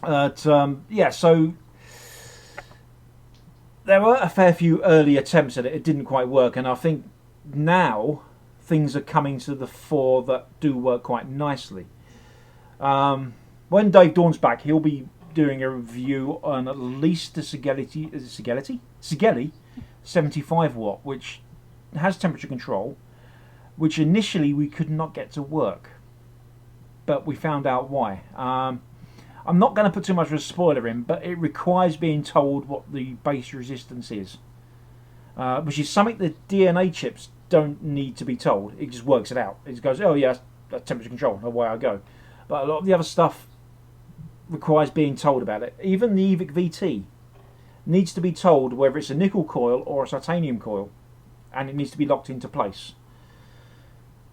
So there were a fair few early attempts at it. It didn't quite work, and I think now things are coming to the fore that do work quite nicely. When Dave Dawn's back, he'll be doing a review on at least the Sigelli 75 watt, which has temperature control, which initially we could not get to work, but we found out why. I'm not going to put too much of a spoiler in, but it requires being told what the base resistance is, which is something the DNA chips don't need to be told. It just works it out. It just goes, oh yeah, that's temperature control, away I go. But a lot of the other stuff requires being told about it. Even the EVIC VT needs to be told whether it's a nickel coil or a titanium coil, and it needs to be locked into place.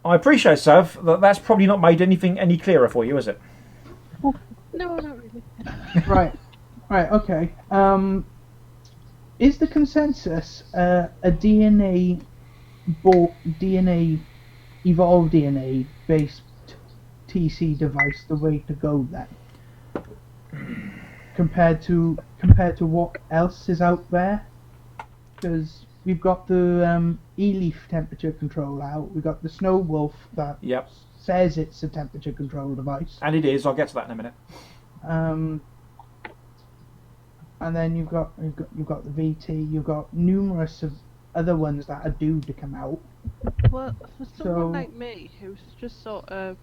I appreciate, Sav, that that's probably not made anything any clearer for you, is it? No, not really. Right, okay. Is the consensus a DNA evolved DNA based TC device the way to go then? Compared to what else is out there? Because we've got the e-leaf temperature control out. We've got the Snow Wolf that Yep. says it's a temperature control device. And it is. I'll get to that in a minute. And then you've got the VT. You've got numerous of other ones that are due to come out. Well, for someone like me who's just sort of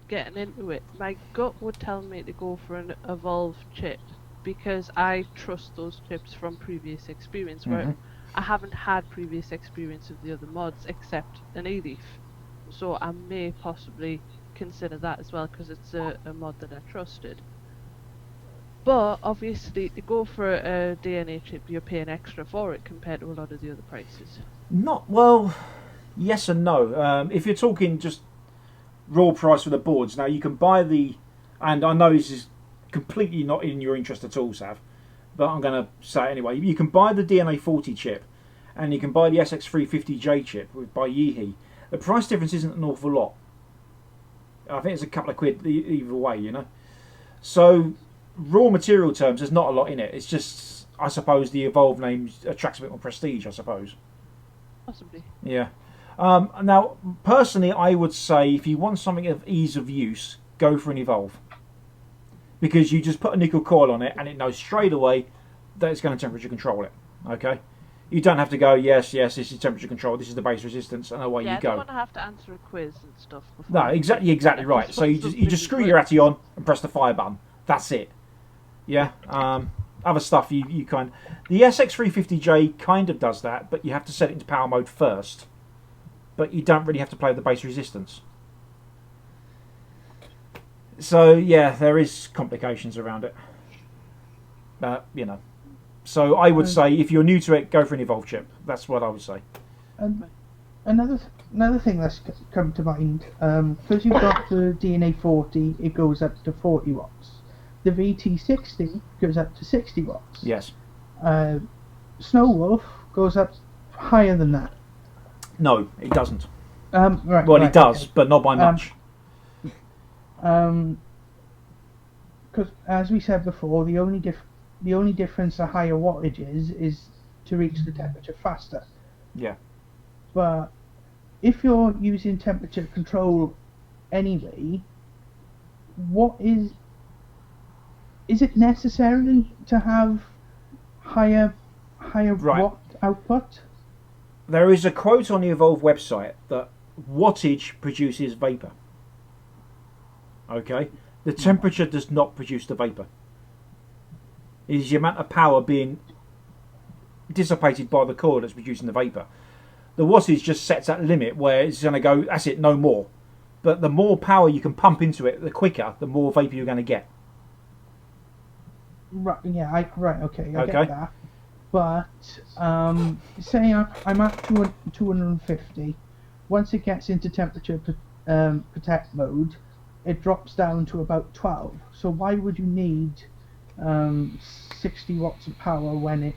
getting into it, my gut would tell me to go for an evolved chip because I trust those chips from previous experience. Where I haven't had previous experience of the other mods except an e-leaf, so I may possibly consider that as well because it's a mod that I trusted. But obviously, to go for a DNA chip, you're paying extra for it compared to a lot of the other prices. Not well. Yes and no. If you're talking just raw price for the boards, now you can buy the, and I know this is completely not in your interest at all, Sav, but I'm going to say it anyway. You can buy the DNA 40 chip, and you can buy the SX350J chip by Yeehee. The price difference isn't an awful lot. I think it's a couple of quid either way, you know. So, raw material terms, there's not a lot in it. It's just, I suppose, the evolved name attracts a bit more prestige, I suppose. Possibly. Yeah. Now, personally, I would say if you want something of ease of use, go for an Evolve. Because you just put a nickel coil on it and it knows straight away that it's going to temperature control it. Okay? You don't have to go, yes, this is temperature control, this is the base resistance, and away you go. I don't want to have to answer a quiz and stuff. No, exactly right. So you just screw your Atty on and press the fire button. That's it. Yeah? Other stuff you kind... The SX350J kind of does that, but you have to set it into power mode first. But you don't really have to play with the base resistance. So, yeah, there is complications around it. You know. So I would say, if you're new to it, go for an Evolve chip. That's what I would say. Another thing that's come to mind, because you've got the DNA 40, it goes up to 40 watts. The VT60 goes up to 60 watts. Yes. Snow Wolf goes up higher than that. No, it doesn't. Right. Well, it does, okay. But not by much. Because as we said before, the only difference a higher wattage is to reach the temperature faster. Yeah. But if you're using temperature control anyway, what is it necessary to have higher watt output? There is a quote on the Evolve website that wattage produces vapor. Okay? The temperature does not produce the vapor. It is the amount of power being dissipated by the coil that's producing the vapor. The wattage just sets that limit where it's going to go, that's it, no more. But the more power you can pump into it, the quicker, the more vapor you're going to get. Right, yeah, okay, I get that. But, say I'm at 250, once it gets into temperature protect mode, it drops down to about 12. So why would you need 60 watts of power when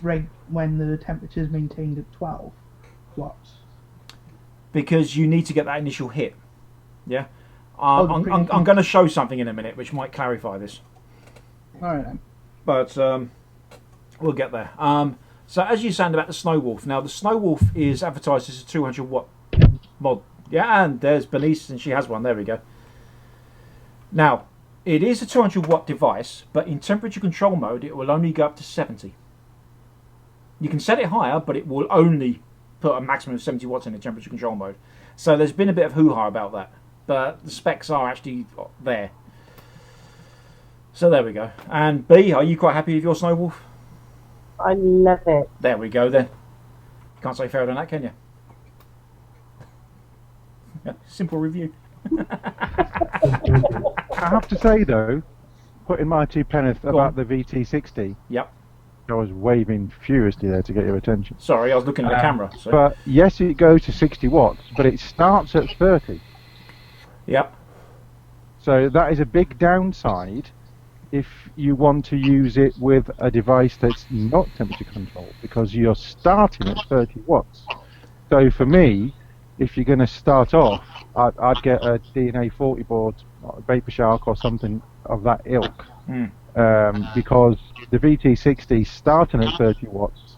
the temperature is maintained at 12 watts? Because you need to get that initial hit. Yeah? I'm going to show something in a minute which might clarify this. Alright then. But we'll get there. So as you said about the Snow Wolf, now the Snow Wolf is advertised as a 200 watt mod. Yeah, and there's Bernice, and she has one. There we go. Now, it is a 200 watt device, but in temperature control mode, it will only go up to 70. You can set it higher, but it will only put a maximum of 70 watts in the temperature control mode. So there's been a bit of hoo-ha about that, but the specs are actually there. So there we go. And B, are you quite happy with your Snow Wolf? I love it. There we go then. Can't say fairer than that, can you? Yeah, simple review. I have to say though, putting my two penneth about the VT60. Yep. I was waving furiously there to get your attention. Sorry, I was looking at the camera. So. But yes, it goes to 60 watts, but it starts at 30. Yep. So that is a big downside if you want to use it with a device that's not temperature controlled, because you're starting at 30 watts. So for me, if you're going to start off, I'd get a DNA 40 board, Vapor Shark or something of that ilk, because the VT60 starting at 30 watts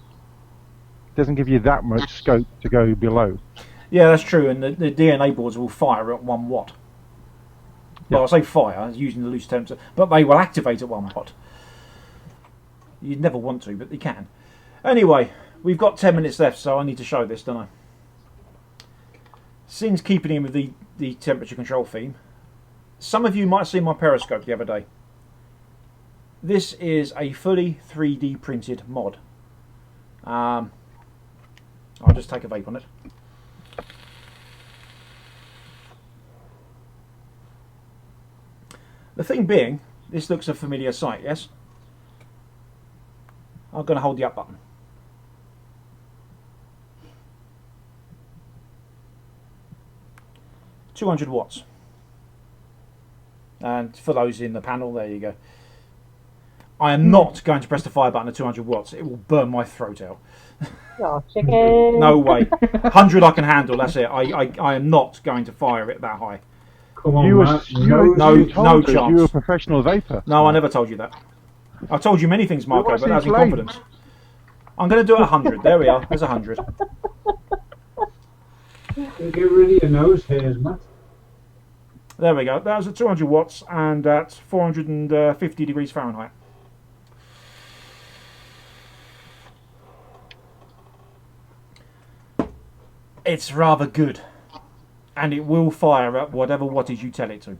doesn't give you that much scope to go below. Yeah, that's true, and the DNA boards will fire at 1 watt. Well, I say fire, using the loose temperature, but they will activate at 1 watt. You'd never want to, but they can. Anyway, we've got 10 minutes left, so I need to show this, don't I? Since keeping in with the temperature control theme, some of you might have seen my Periscope the other day. This is a fully 3D printed mod. I'll just take a vape on it. The thing being, this looks a familiar sight, yes? I'm going to hold the up button. $200 watts. And for those in the panel, there you go. I am not going to press the fire button at 200 watts. It will burn my throat out. Oh, chicken. No way. 100 I can handle, that's it. I am not going to fire it that high. Come on, No chance. You were a professional vapor. No, I never told you that. I told you many things, Marco, but that's in confidence. I'm going to do it 100. There we are. There's 100. Get rid of your nose hairs, Matt. There we go. That was at 200 watts and at 450 degrees Fahrenheit. It's rather good. And it will fire at whatever wattage you tell it to.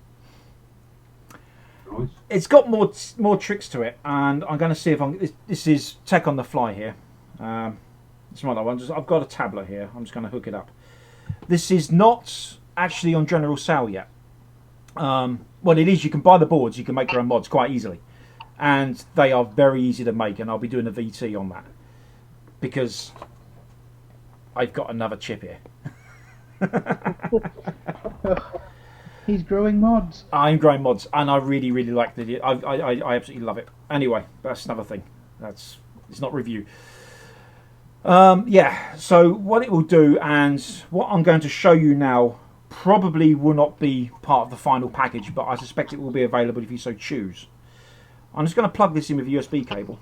Nice. It's got more tricks to it, and I'm going to see if this is tech on the fly here. It's not that one. I've got a tablet here. I'm just going to hook it up. This is not actually on general sale yet. Well, it is. You can buy the boards. You can make your own mods quite easily, and they are very easy to make. And I'll be doing a VT on that because I've got another chip here. He's growing mods. I'm growing mods, and I really, really like the. I absolutely love it. Anyway, that's another thing. It's not review. Yeah. So what it will do, and what I'm going to show you now, probably will not be part of the final package, but I suspect it will be available if you so choose. I'm just going to plug this in with a USB cable.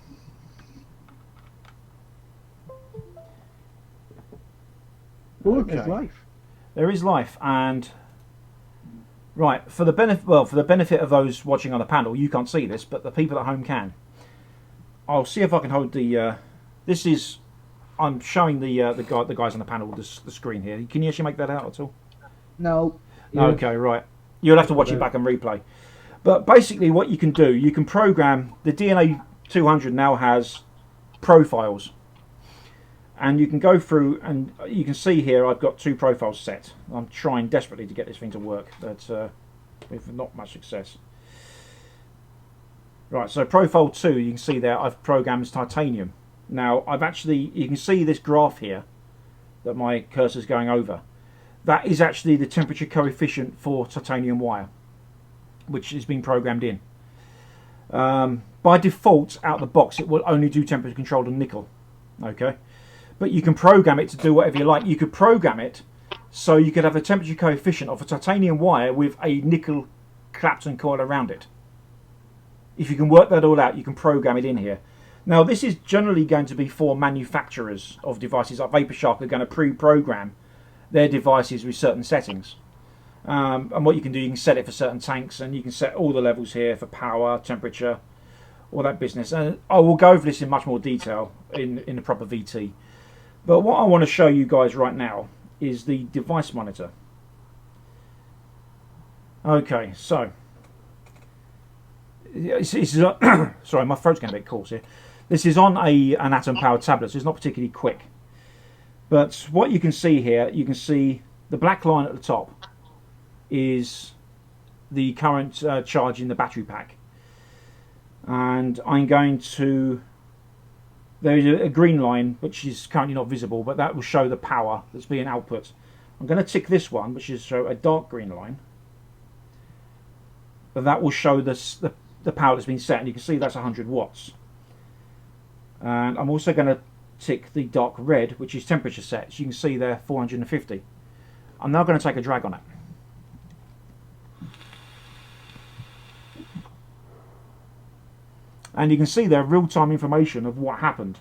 Oh, there's life. There is life, and right for the benefit of those watching on the panel, you can't see this, but the people at home can. I'll see if I can hold the. This is. I'm showing the guys on the panel the screen here. Can you actually make that out at all? No. Okay, right. You'll have to watch it back and replay. But basically, what you can do, you can program. The DNA 200 now has profiles. And you can go through, and you can see here I've got 2 profiles set. I'm trying desperately to get this thing to work, but with not much success. Right, so profile 2, you can see there I've programmed as titanium. Now, you can see this graph here that my cursor's going over. That is actually the temperature coefficient for titanium wire, which has been programmed in. By default, out the box, it will only do temperature controlled on nickel. Okay. But you can program it to do whatever you like. You could program it so you could have a temperature coefficient of a titanium wire with a nickel Clapton coil around it. If you can work that all out, you can program it in here. Now, this is generally going to be for manufacturers of devices like Vapor Shark are going to pre-program their devices with certain settings. And what you can do, you can set it for certain tanks, and you can set all the levels here for power, temperature, all that business. And I will go over this in much more detail in the proper VT. But what I want to show you guys right now is the device monitor. Okay, so sorry, my throat's getting a bit coarse here. This is on an atom-powered tablet, so it's not particularly quick. But what you can see here, you can see the black line at the top is the current charge in the battery pack. And I'm going to... There is a green line, which is currently not visible, but that will show the power that's being output. I'm going to tick this one, which is show a dark green line. that will show the power that's been set, and you can see that's 100 watts. And I'm also going to tick the dark red, which is temperature set. So you can see there 450. I'm now going to take a drag on it. And you can see there real-time information of what happened.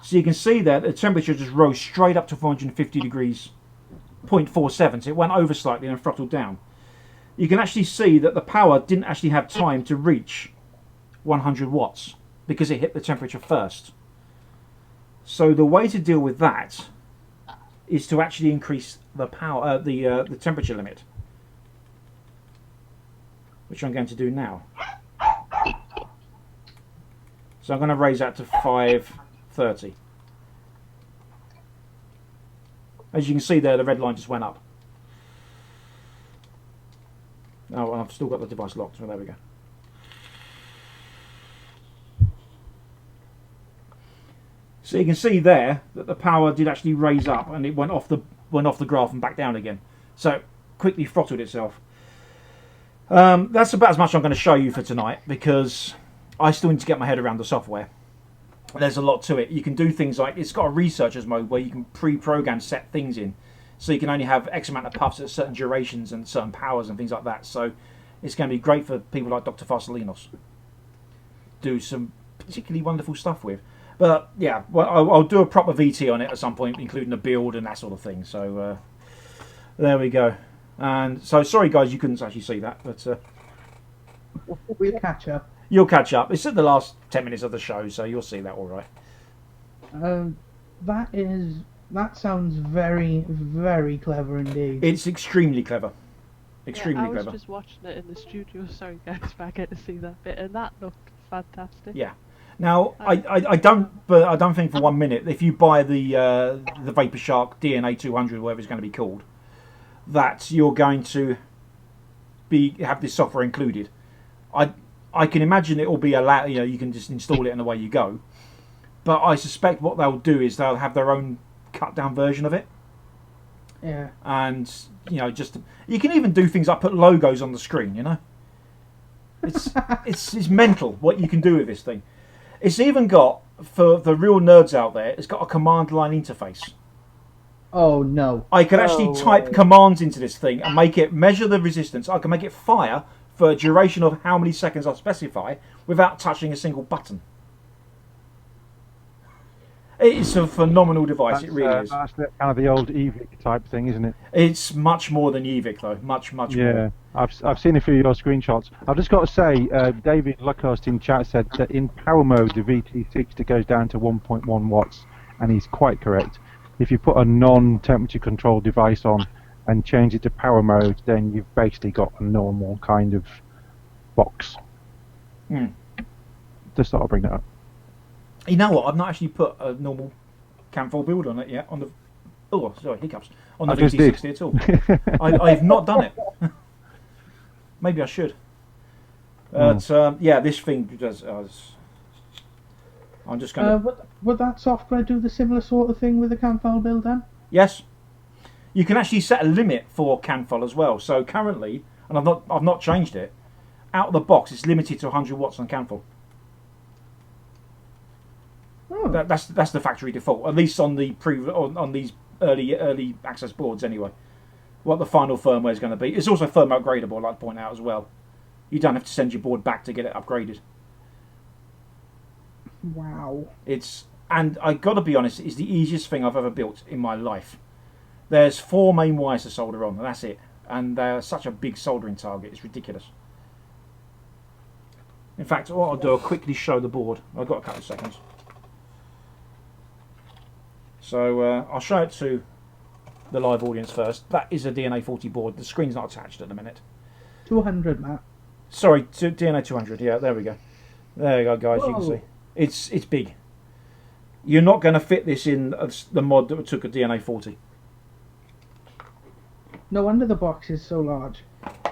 So you can see there the temperature just rose straight up to 450 degrees, 0.47, so it went over slightly and throttled down. You can actually see that the power didn't actually have time to reach 100 watts because it hit the temperature first. So the way to deal with that is to actually increase the power, the temperature limit, which I'm going to do now. So I'm going to raise that to 530. As you can see there, the red line just went up. Oh, and I've still got the device locked, so there we go. So you can see there that the power did actually raise up, and it went off the graph and back down again. So it quickly throttled itself. That's about as much I'm going to show you for tonight, because I still need to get my head around the software. There's a lot to it. You can do things like, it's got a researcher's mode where you can pre-program set things in. So you can only have X amount of puffs at certain durations and certain powers and things like that. So it's going to be great for people like Dr. Farsalinos. Do some particularly wonderful stuff with. But yeah, well, I'll do a proper VT on it at some point, including a build and that sort of thing. So there we go. And so sorry guys, you couldn't actually see that, but We'll catch up. you'll catch up. It's at the last 10 minutes of the show, so you'll see that all right. That sounds very, very clever indeed. It's extremely clever. Extremely I was clever. just watching it in the studio. Sorry guys, but I get to see that bit, and that looked fantastic. Yeah. Now I don't think for 1 minute if you buy the Vapor Shark DNA 200, whatever it's going to be called, that you're going to have this software included. I can imagine it will be allowed. You know, you can just install it and away you go. But I suspect what they'll do is they'll have their own cut down version of it. Yeah. And you know, just you can even do things like put logos on the screen. You know, it's mental what you can do with this thing. It's even got, for the real nerds out there, it's got a command line interface. Oh no. I can actually type commands into this thing and make it measure the resistance. I can make it fire for a duration of how many seconds I specify without touching a single button. It's a phenomenal device, it really is. That's kind of the old EVIC type thing, isn't it? It's much more than EVIC though, much more. Yeah, I've seen a few of your screenshots. I've just got to say, David Luckhurst in chat said that in power mode the VT60 goes down to 1.1 watts, and he's quite correct. If you put a non-temperature control device on and change it to power mode, then you've basically got a normal kind of box. Just thought I'd bring that up. You know what? I've not actually put a normal Camphor build on it yet. On the hiccups on the VT60 at all. I've not done it. Maybe I should. But yeah, this thing does. I'm just going to. Would that software do the similar sort of thing with the Camphor build then? Yes. You can actually set a limit for Camphor as well. So currently, and I've not changed it. Out of the box, it's limited to 100 watts on Camphor. That's the factory default, at least on the on these early access boards anyway. What the final firmware is going to be. It's also firmware upgradable, I'd like to point out as well. You don't have to send your board back to get it upgraded. Wow. And I got to be honest, it's the easiest thing I've ever built in my life. There's 4 main wires to solder on, and that's it. And they're such a big soldering target, it's ridiculous. In fact, what I'll do, I'll quickly show the board. I've got a couple of seconds. So I'll show it to the live audience first. That is a DNA 40 board. The screen's not attached at the minute. 200, Matt. Sorry, DNA 200. Yeah, there we go. There you go, guys. Whoa. You can see. It's big. You're not going to fit this in the mod that took a DNA 40. No wonder the box is so large.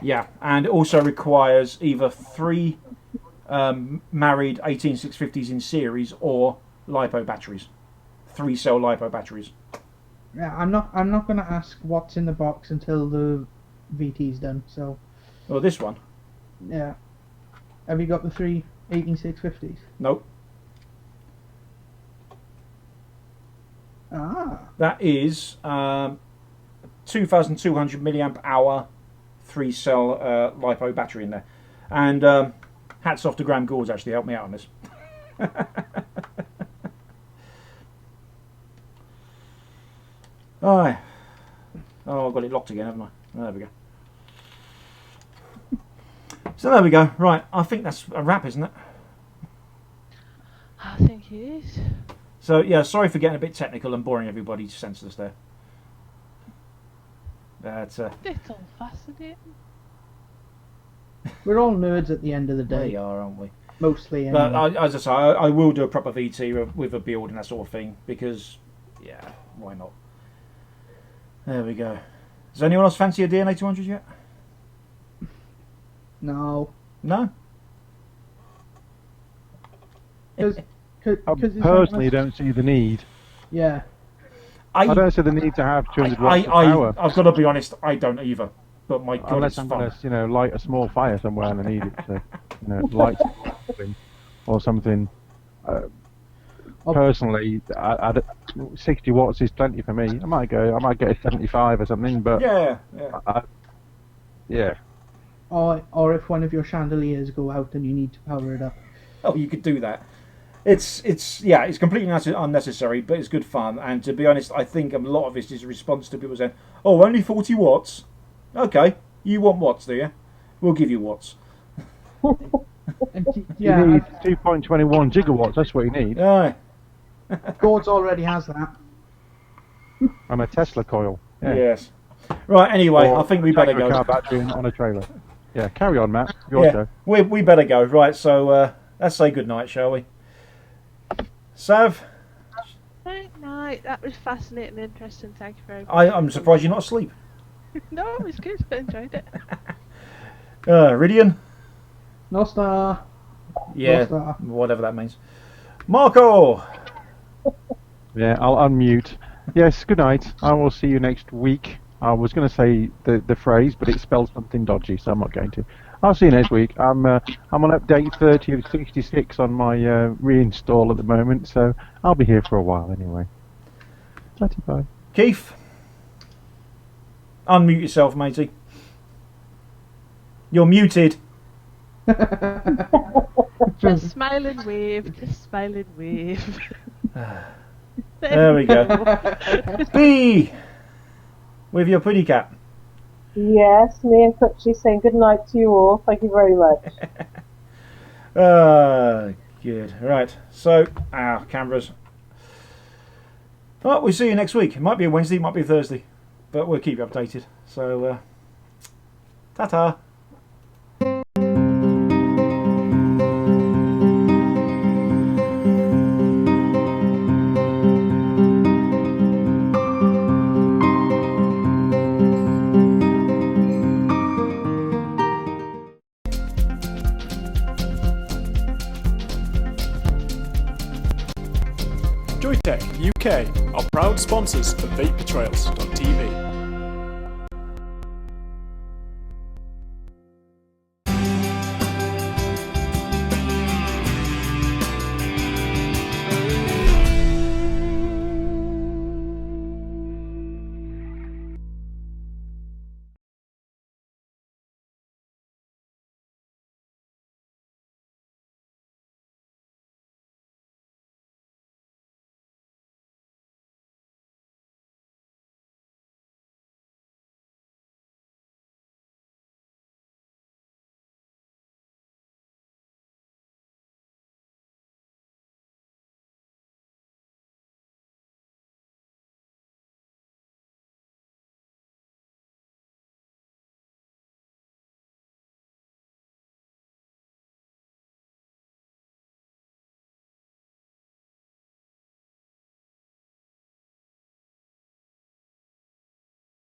Yeah, and it also requires either 3 married 18650s in series or LiPo batteries. 3-cell LiPo batteries. Yeah, I'm not going to ask what's in the box until the VT's done. So. Well, this one Yeah. Have you got the three 18650s? Nope. Ah. That is 2,200 milliamp hour 3-cell LiPo battery in there. And hats off to Graham Gores, actually helped me out on this. Aye. Oh, I've got it locked again, haven't I? There we go. So there we go. Right, I think that's a wrap, isn't it? I think it is. So yeah, sorry for getting a bit technical and boring everybody senseless there. But It's all fascinating. We're all nerds at the end of the day. we are, aren't we? Mostly, anyway. But as I say, I will do a proper VT with a build and that sort of thing because, yeah, why not? There we go. Does anyone else fancy a DNA 200 yet? No. No? Because Personally, don't see the need. Yeah. I don't see the need to have 200 watts of power. I've got to be honest, I don't either. But my God, Unless it's I'm fun. going to, light a small fire somewhere and I need it to, light something or something. Personally, 60 watts is plenty for me. I might get a 75 or something, but yeah. Yeah. Or if one of your chandeliers go out and you need to power it up. Oh, you could do that. It's completely unnecessary, but it's good fun. And to be honest, I think a lot of this is a response to people saying, "Oh, only 40 watts." Okay, you want watts, do you? We'll give you watts. Yeah, you need 2.21 gigawatts. That's what you need. Aye. Gord's already has that. And a Tesla coil. Yeah. Yes. Right. Anyway, Or I think we better go. Car battery on a trailer. Yeah. Carry on, Matt. Your show. We better go. Right. So let's say good night, shall we? Sav. Good night. That was fascinating and interesting. Thank you very much. I'm surprised you're not asleep. No, it was good. I enjoyed it. Rhydian. No star. Yeah. No star. Whatever that means. Marco. Yeah, I'll unmute. Yes, good night. I will see you next week. I was going to say the phrase, but it spells something dodgy, so I'm not going to. I'll see you next week. I'm on update 30 of 66 on my reinstall at the moment, so I'll be here for a while anyway. Bye. Keith. Unmute yourself, matey. You're muted. Just smile and wave. Just smile and wave. There we go. B. With your pretty cat. Yes, me and Kutchi saying good night to you all. Thank you very much. Good. Right. So, our cameras. Well, we'll see you next week. It might be a Wednesday, it might be a Thursday. But we'll keep you updated. So, ta-ta. Joytech UK are proud sponsors of VapeTrails.tv.